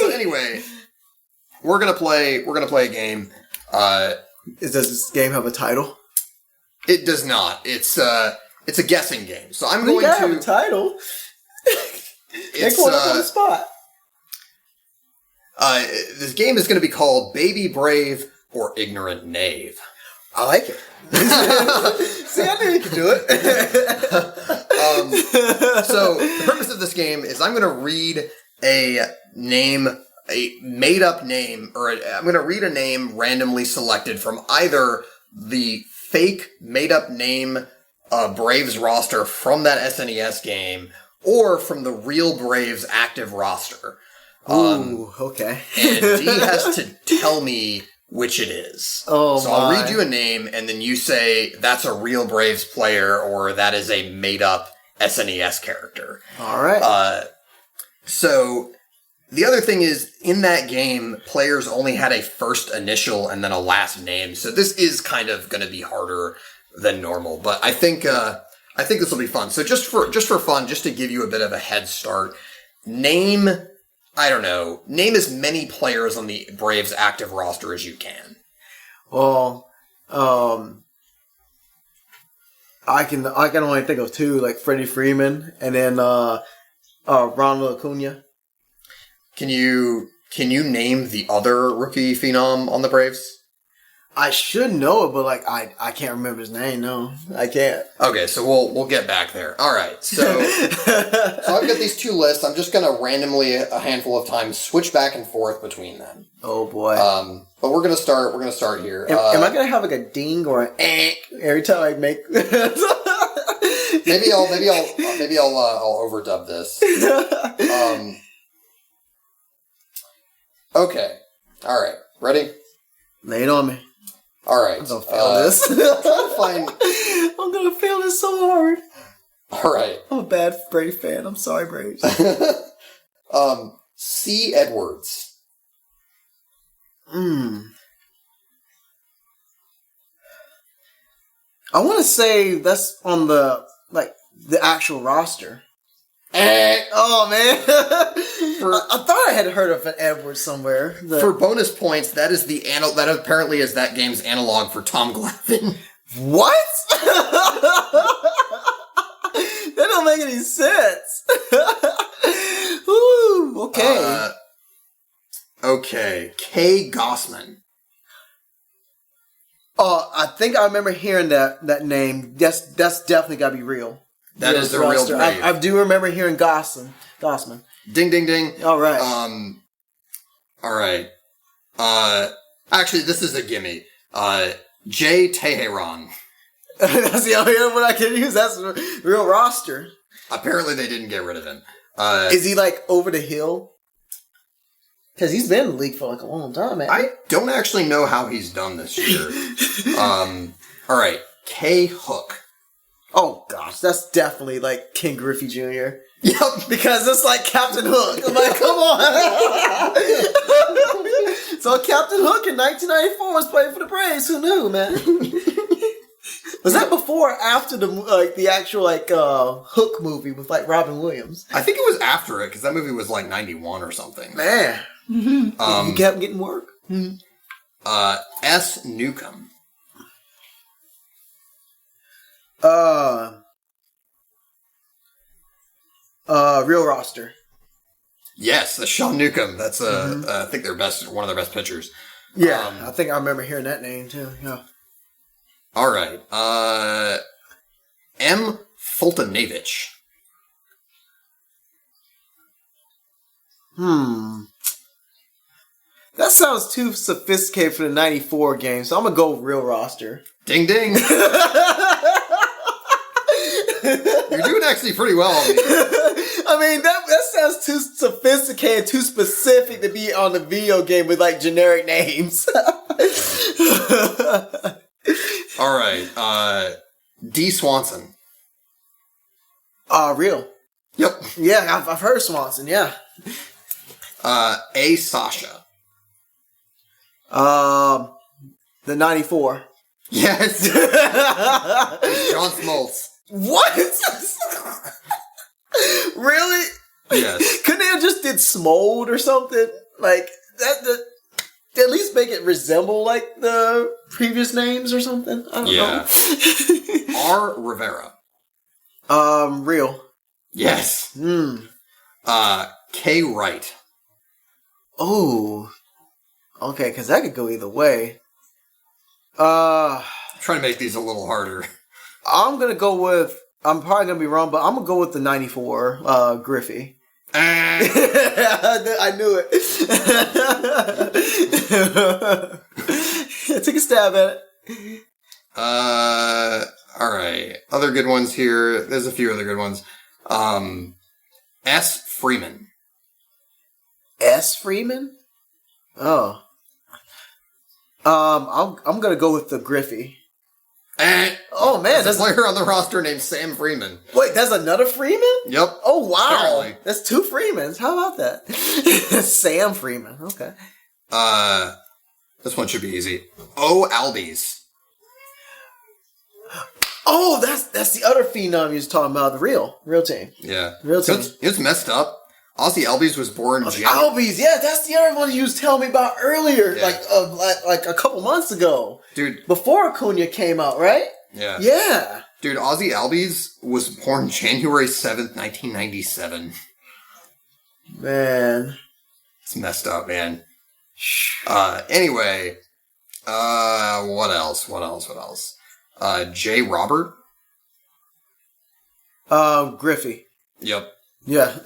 So anyway, we're gonna play a game. Does this game have a title? It does not. It's a guessing game. So I'm going to have a title. It's one up on the spot. This game is going to be called Baby Brave or Ignorant Knave. I like it. See, I knew you could do it. So the purpose of this game is I'm going to read a made-up name, or I'm going to read a name randomly selected from either the fake made-up name Braves roster from that SNES game, or from the real Braves active roster. Ooh, okay. And Dee has to tell me which it is. Oh, so I'll read you a name, and then you say that's a real Braves player, or that is a made-up SNES character. All right. So the other thing is, in that game, players only had a first initial and then a last name. So this is kind of going to be harder than normal, but I think this will be fun. So just for fun, just to give you a bit of a head start, name as many players on the Braves active roster as you can. Well, I can only think of two, like Freddie Freeman and then Ronald Acuna. Can you name the other rookie phenom on the Braves? I should know it, but like I can't remember his name. No, I can't. Okay, so we'll get back there. All right, so I've got these two lists. I'm just gonna randomly a handful of times switch back and forth between them. Oh boy. But we're gonna start here. Am I gonna have like a ding or an every time I make? maybe I'll overdub this. Okay. All right. Ready? Lay it on me. All right. I'm gonna fail this. I'm gonna fail this so hard. All right. I'm a bad Braves fan. I'm sorry, Braves. C. Edwards. I want to say that's on the actual roster. Oh man! I thought I had heard of an Edwards somewhere. For bonus points, that is that apparently is that game's analog for Tom Glavine. What? That don't make any sense. Ooh, okay. Okay. K. Gossman. Oh, I think I remember hearing that name. That's definitely got to be real. That is the real Brave. I do remember hearing Gossman. Ding, ding, ding. All right. All right. Actually, this is a gimme. J. Teheran. That's the only one I can use. That's the real roster. Apparently, they didn't get rid of him. Is he like over the hill? Because he's been in the league for like a long time, man. I don't actually know how he's done this year. All right. K. Hook. Oh gosh, that's definitely like Ken Griffey Jr. Yep, because it's like Captain Hook. I'm like, come on. So Captain Hook in 1994 was playing for the Braves. Who knew, man? Was that before or after the actual Hook movie with like Robin Williams? I think it was after it because that movie was like 91 or something. Man, you kept getting work. S. Newcomb. Real roster. Yes, that's Sean Newcomb. That's I think one of their best pitchers. Yeah, I think I remember hearing that name too. Yeah. All right. M. Fultonavich. That sounds too sophisticated for the 94 game, so I'm going to go with real roster. Ding, ding. You're doing actually pretty well on these. I mean, that sounds too sophisticated, too specific to be on the video game with, like, generic names. All right. D. Swanson. Real. Yep. Yeah, I've heard Swanson, yeah. A. Sasha. The 94. Yes. John Smoltz. What? Really? Yes. Couldn't they have just did Smold or something? Like, that at least make it resemble, like, the previous names or something? I don't know. R. Rivera. Real. Yes. K. Wright. Oh. Okay, because that could go either way. Trying to make these a little harder. I'm going to go with... I'm probably going to be wrong, but I'm going to go with the 94, Griffey. I knew it. Take a stab at it. All right. Other good ones here. There's a few other good ones. S. Freeman. S. Freeman? Oh. I'm going to go with the Griffey. Oh, man. There's a player on the roster named Sam Freeman. Wait, that's another Freeman? Yep. Oh, wow. Apparently. That's two Freemans. How about that? Sam Freeman. Okay. This one should be easy. O. Albies. Oh, that's the other phenom you was talking about. The real team. Yeah. Real team. It's messed up. Ozzy Albies was born Albies, yeah, that's the other one you was telling me about earlier, Yeah. like a couple months ago. Dude. Before Acuna came out, right? Yeah. Yeah. Dude, Ozzy Albies was born January 7th, 1997. Man. It's messed up, man. Anyway. What else? J. Robert? Griffey. Yep. Yeah.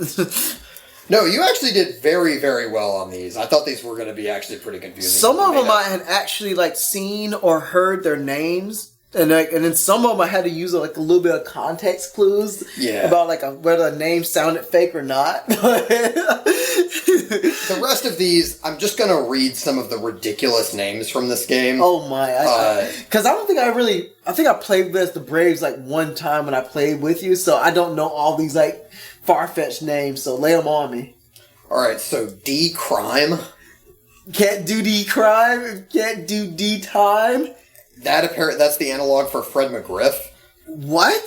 No, you actually did very, very well on these. I thought these were going to be actually pretty confusing. Some of them I had actually like seen or heard their names, and then some of them I had to use like a little bit of context clues about like whether the name sounded fake or not. The rest of these, I'm just going to read some of the ridiculous names from this game. Oh my! Because I don't think I think I played with the Braves like one time when I played with you, so I don't know all these like far-fetched names, so lay them on me. Alright, so D. Crime. Can't do D. Crime. Can't do D. Time. That's the analog for Fred McGriff. What?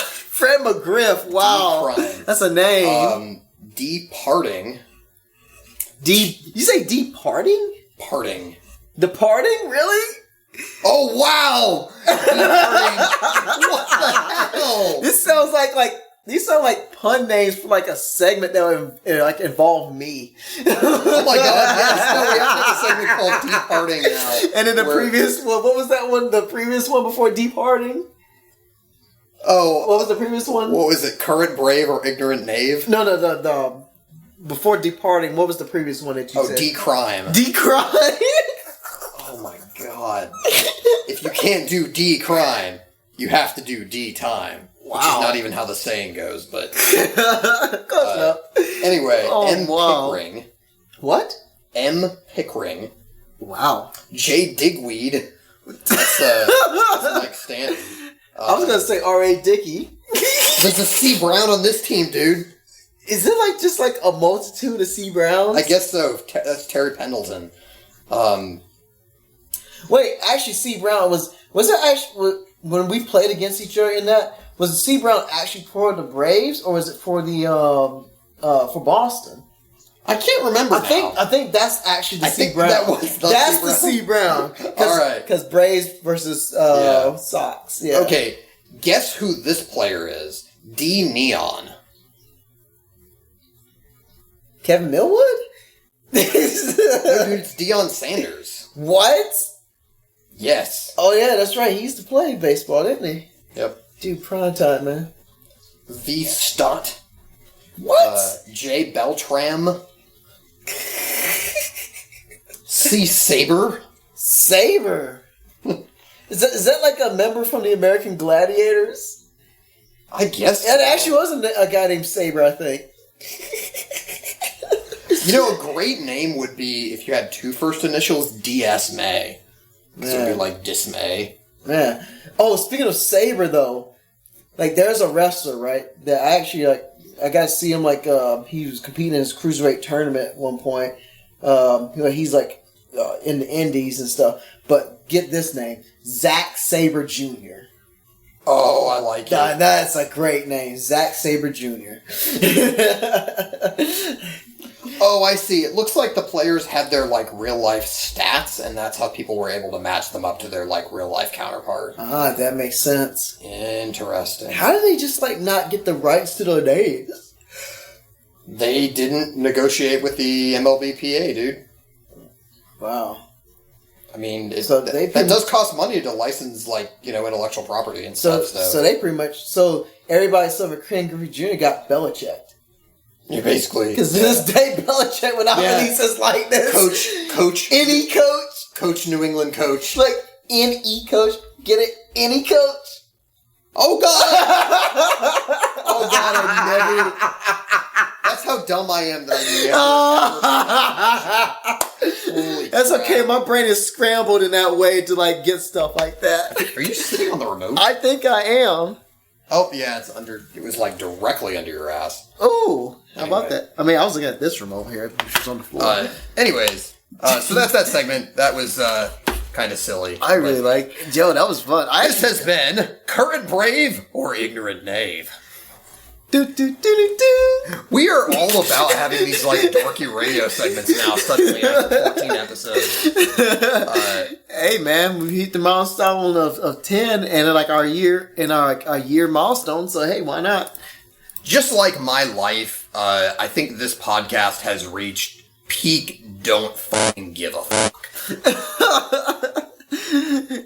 Fred McGriff. Wow. D. Crime. That's a name. D. Parting. D. You say Departing? Parting. Departing? Really? Oh, wow! Departing. What the hell? This sounds like these sound like pun names for like a segment that would like involve me. Oh my god, yes. No, we have to have a segment called Departing now. And then the previous one, what was that one? The previous one before Departing? Oh. What was the previous one? What was it? Current Brave or Ignorant Knave? No, the before Departing, what was the previous one that you said? Oh, D-Crime. D-Crime? Oh my god. If you can't do D-Crime, you have to do D-Time. Wow. Which is not even how the saying goes, but... Anyway, M. Pickering. What? M. Pickering. Wow. J. Digweed. That's Mike Stanton. I was going to say R.A. Dickey. There's a C. Brown on this team, dude. Is it like just like a multitude of C. Browns? I guess so. That's Terry Pendleton. Wait, actually, C. Brown was it actually when we played against each other in that? Was C. Brown actually for the Braves or was it for the for Boston? I can't remember. I think that's actually the C. Brown. That's the C. Brown. All right, because Braves versus Sox. Yeah. Okay, guess who this player is? D. Neon. Kevin Millwood? No, dude, it's Deion Sanders. What? Yes. Oh yeah, that's right. He used to play baseball, didn't he? Yep. Dude, prime time, man. V. Stott. What? J. Beltram. C. Saber. Saber. Is that like a member from the American Gladiators? I guess. It actually wasn't a guy named Saber, I think. You know, a great name would be if you had two first initials, D.S. May. Because it would be like dismay. Man. Oh, speaking of Saber, though, like there's a wrestler, right? That I actually I got to see him he was competing in his cruiserweight tournament at one point. He's like in the Indies and stuff. But get this name, Zack Sabre Jr. Oh, I like it. That's a great name, Zack Sabre Jr. Oh, I see. It looks like the players had their real life stats, and that's how people were able to match them up to their real life counterpart. Ah, that makes sense. Interesting. How did they just not get the rights to their names? They didn't negotiate with the MLBPA, dude. Wow. I mean, that does cost money to license intellectual property and stuff. So they pretty much everybody saw Ken Griffey Jr. got Belichick. Yeah, basically. Because to this day, Belichick would not release his likeness. Coach. Any coach. Coach, New England coach. N-E coach. Get it? Any coach. Oh, God. Oh, God, I never... That's how dumb I am that I never... Holy That's crap. okay. My brain is scrambled in that way to get stuff like that. Are you sitting on the remote? I think I am. Oh, yeah, it was directly under your ass. Oh, how about that? I mean, I was looking at this remote here, which was on the floor. Anyways, so that's that segment. That was kind of silly. I really Joe, that was fun. This has been Current Brave or Ignorant Knave. Do, do, do, do, do. We are all about having these dorky radio segments now, suddenly after 14 episodes. Hey man, we hit the milestone of 10 and our year milestone, so hey, why not? Just like my life, I think this podcast has reached peak don't fucking give a fuck.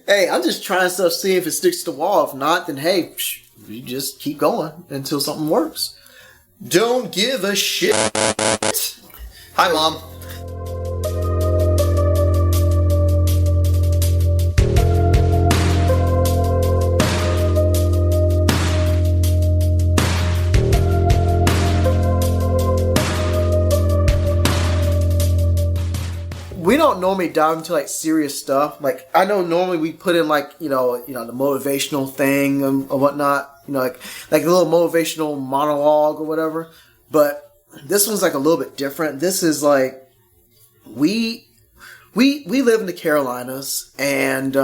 Hey, I'm just trying stuff, see if it sticks to the wall. If not, then hey, you just keep going until something works. Don't give a shit. Hi, Mom. We don't normally dive into serious stuff. I know normally we put in the motivational thing and whatnot. Like a little motivational monologue or whatever. But this one's a little bit different. This is we live in the Carolinas and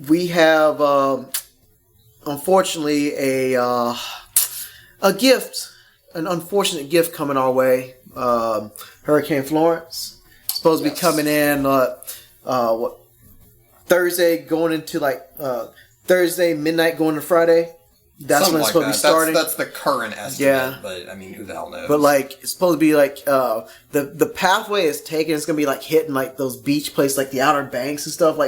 we have unfortunately a gift, an unfortunate gift coming our way. Hurricane Florence supposed to be coming in Thursday going into Thursday midnight going to Friday. That's when it's supposed to be starting. That's the current estimate. Yeah. But I mean, who the hell knows? But it's supposed to be the pathway is taken. It's gonna be hitting those beach places, the Outer Banks and stuff.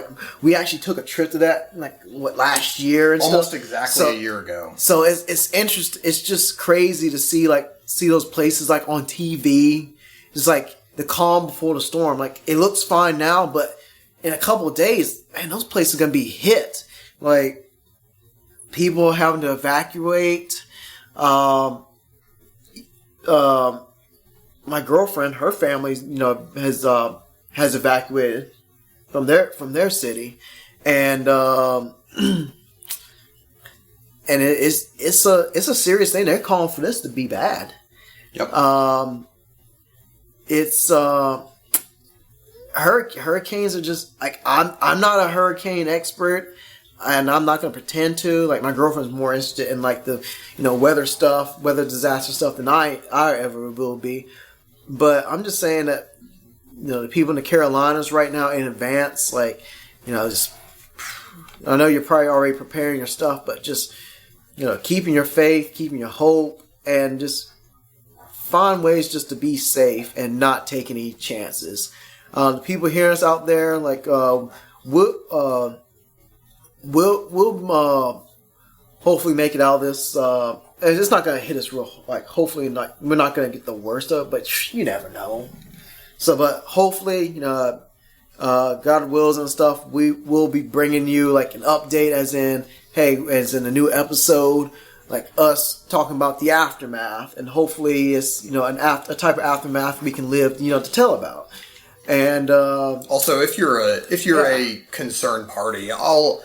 We actually took a trip to that last year and almost stuff. Exactly a year ago. So it's interesting. It's just crazy to see those places on TV. It's the calm before the storm. It looks fine now, but in a couple of days, man, those places are gonna be hit. People having to evacuate. My girlfriend, her family, has evacuated from their city, and it's a serious thing. They're calling for this to be bad. Yep. It's hurricanes are just I'm not a hurricane expert. And I'm not going to pretend to. My girlfriend's more interested in the, weather stuff, weather disaster stuff than I ever will be. But I'm just saying that, the people in the Carolinas right now in advance, just, I know you're probably already preparing your stuff, but just, keeping your faith, keeping your hope, and just find ways just to be safe and not take any chances. The people hearing us out there, like, we'll hopefully make it out of this. It's not going to hit us real, like, hopefully not, we're not going to get the worst of it, but you never know. So, but hopefully, God wills and stuff, we will be bringing you, like, an update as in a new episode, like us talking about the aftermath, and hopefully it's, a type of aftermath we can live, to tell about. And, also, if you're a concerned party, I'll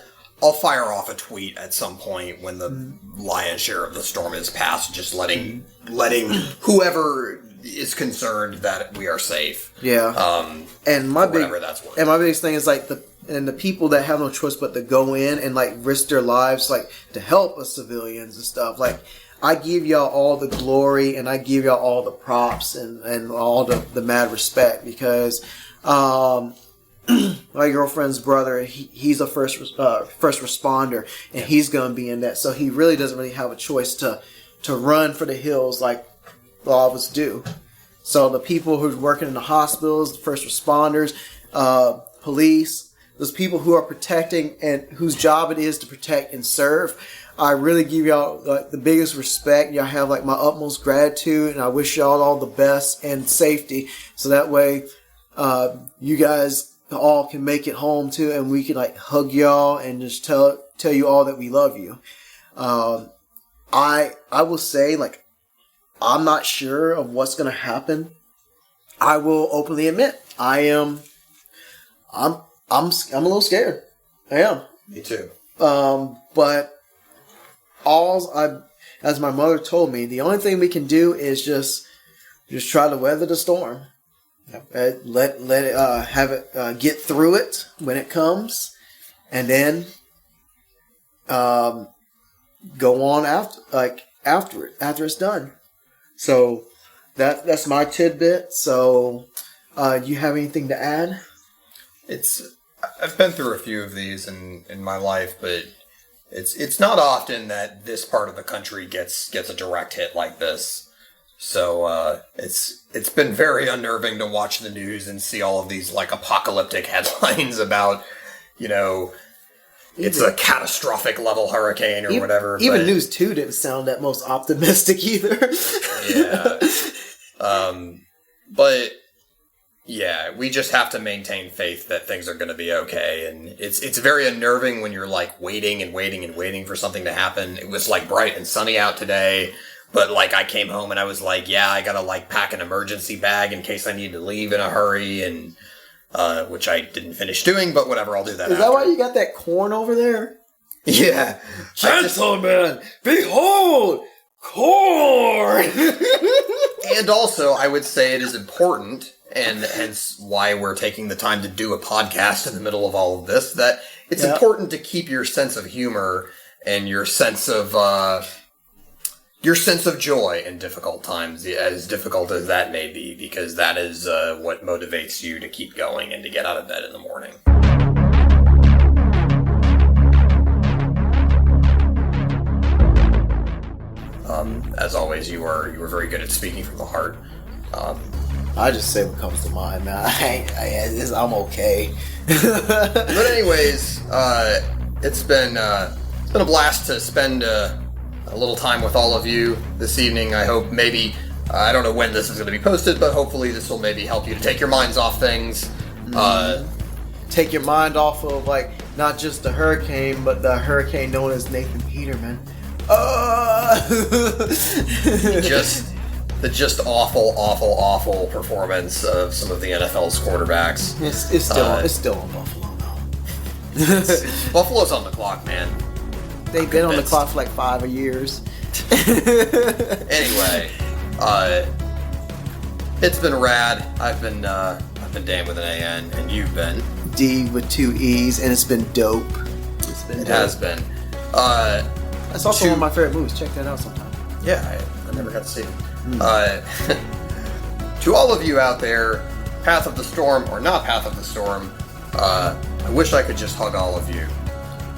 fire off a tweet at some point when the lion's share of the storm is past, just letting whoever is concerned that we are safe. Yeah. And my biggest thing is like the people that have no choice but to go in and like risk their lives like to help us civilians and stuff. Like, I give y'all all the glory and I give y'all all the props and all the mad respect, because my girlfriend's brother, he's a first responder, and he's going to be in that. So he really doesn't really have a choice to run for the hills like all of us do. So the people who are working in the hospitals, the first responders, police, those people who are protecting and whose job it is to protect and serve, I really give y'all like the biggest respect. Y'all have like my utmost gratitude, and I wish y'all all the best and safety. So that way, you guys all can make it home too, and we can like hug y'all and just tell you all that we love you. I will say, like, I'm not sure of what's going to happen. I will openly admit I'm a little scared. I am. Me too. But as my mother told me, the only thing we can do is just try to weather the storm. Let it have it get through it when it comes, and then go on after it's done. So that's my tidbit. So do you have anything to add? I've been through a few of these in my life, but it's not often that this part of the country gets a direct hit like this. So it's been very unnerving to watch the news and see all of these like apocalyptic headlines about, it's a catastrophic level hurricane or whatever. Even News 2 didn't sound that most optimistic either. Yeah. But yeah, we just have to maintain faith that things are going to be okay. And it's very unnerving when you're like waiting and waiting and waiting for something to happen. It was like bright and sunny out today. But, like, I came home and I was like, yeah, I gotta, like, pack an emergency bag in case I need to leave in a hurry, and, which I didn't finish doing, but whatever, I'll do that Is that why you got that corn over there? Yeah. Gentlemen, behold, corn! And also, I would say it is important, and hence why we're taking the time to do a podcast in the middle of all of this, that it's important to keep your sense of humor and your sense of joy in difficult times, as difficult as that may be, because that is what motivates you to keep going and to get out of bed in the morning. As always, you were very good at speaking from the heart. I just say what comes to mind, man. I'm okay. But anyways, it's been a blast to spend a little time with all of you this evening. I hope maybe, I don't know when this is going to be posted, but hopefully this will maybe help you to take your minds off things. Take your mind off of, like, not just the hurricane, but the hurricane known as Nathan Peterman. The just awful performance of some of the NFL's quarterbacks. It's still on Buffalo, though. Buffalo's on the clock, man. They've been on the clock for like 5 years. Anyway, it's been rad. I've been Dan with an A-N, and you've been D with 2 E's, and it's been dope. It has been. That's also one of my favorite movies. Check that out sometime. Yeah, I never got to see it. To all of you out there, Path of the Storm or not Path of the Storm, I wish I could just hug all of you,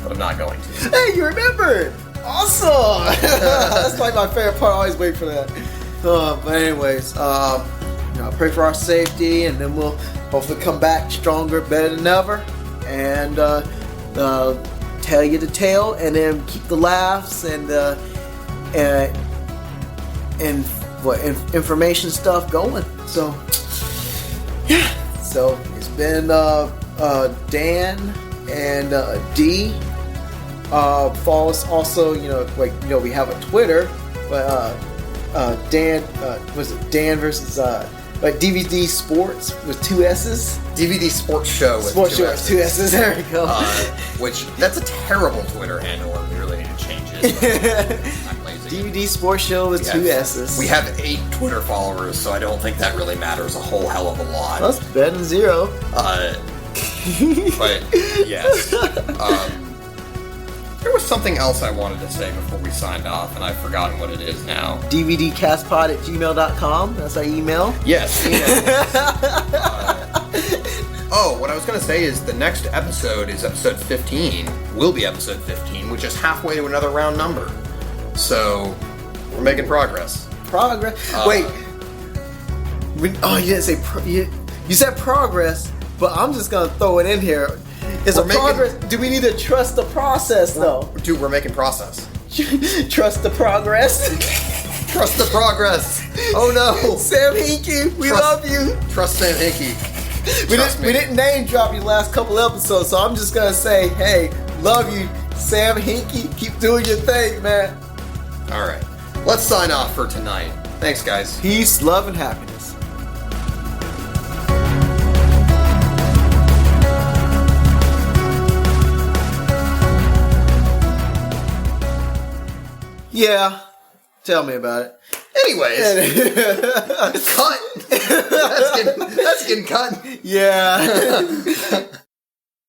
but I'm not going to. Hey, you remembered! Awesome! That's like my favorite part. I always wait for that. But anyways, pray for our safety, and then we'll hopefully come back stronger, better than ever, and tell you the tale, and then keep the laughs and information stuff going. So yeah, so it's been Dan and Dee. Follow us also. We have a Twitter, but Dan was it Dan versus DVD Sports with 2 S's. DVD Sports Show with Sports Show with 2 S's. There we go. Which that's a terrible Twitter handle, and we really need to change it. I'm lazy. DVD Sports Show with 2 S's. We have 8 Twitter followers, so I don't think that really matters a whole hell of a lot. That's better than 0. But yes. There was something else I wanted to say before we signed off, and I've forgotten what it is now. DVDcastpod@gmail.com. That's our email. Yes. What I was going to say is the next episode is episode 15. Will be episode 15, which is halfway to another round number. So, we're making progress. Wait. You didn't say... you said progress, but I'm just going to throw it in here. Progress? Do we need to trust the process, though? Dude, we're making process. Trust the progress? Trust the progress. Oh, no. Sam Hinkie, we love you. Trust Sam Hinkie. We didn't name drop you last couple episodes, so I'm just going to say, hey, love you, Sam Hinkie. Keep doing your thing, man. All right. Let's sign off for tonight. Thanks, guys. Peace, love, and happiness. Yeah, tell me about it. Anyways, cut. That's getting cut. Yeah.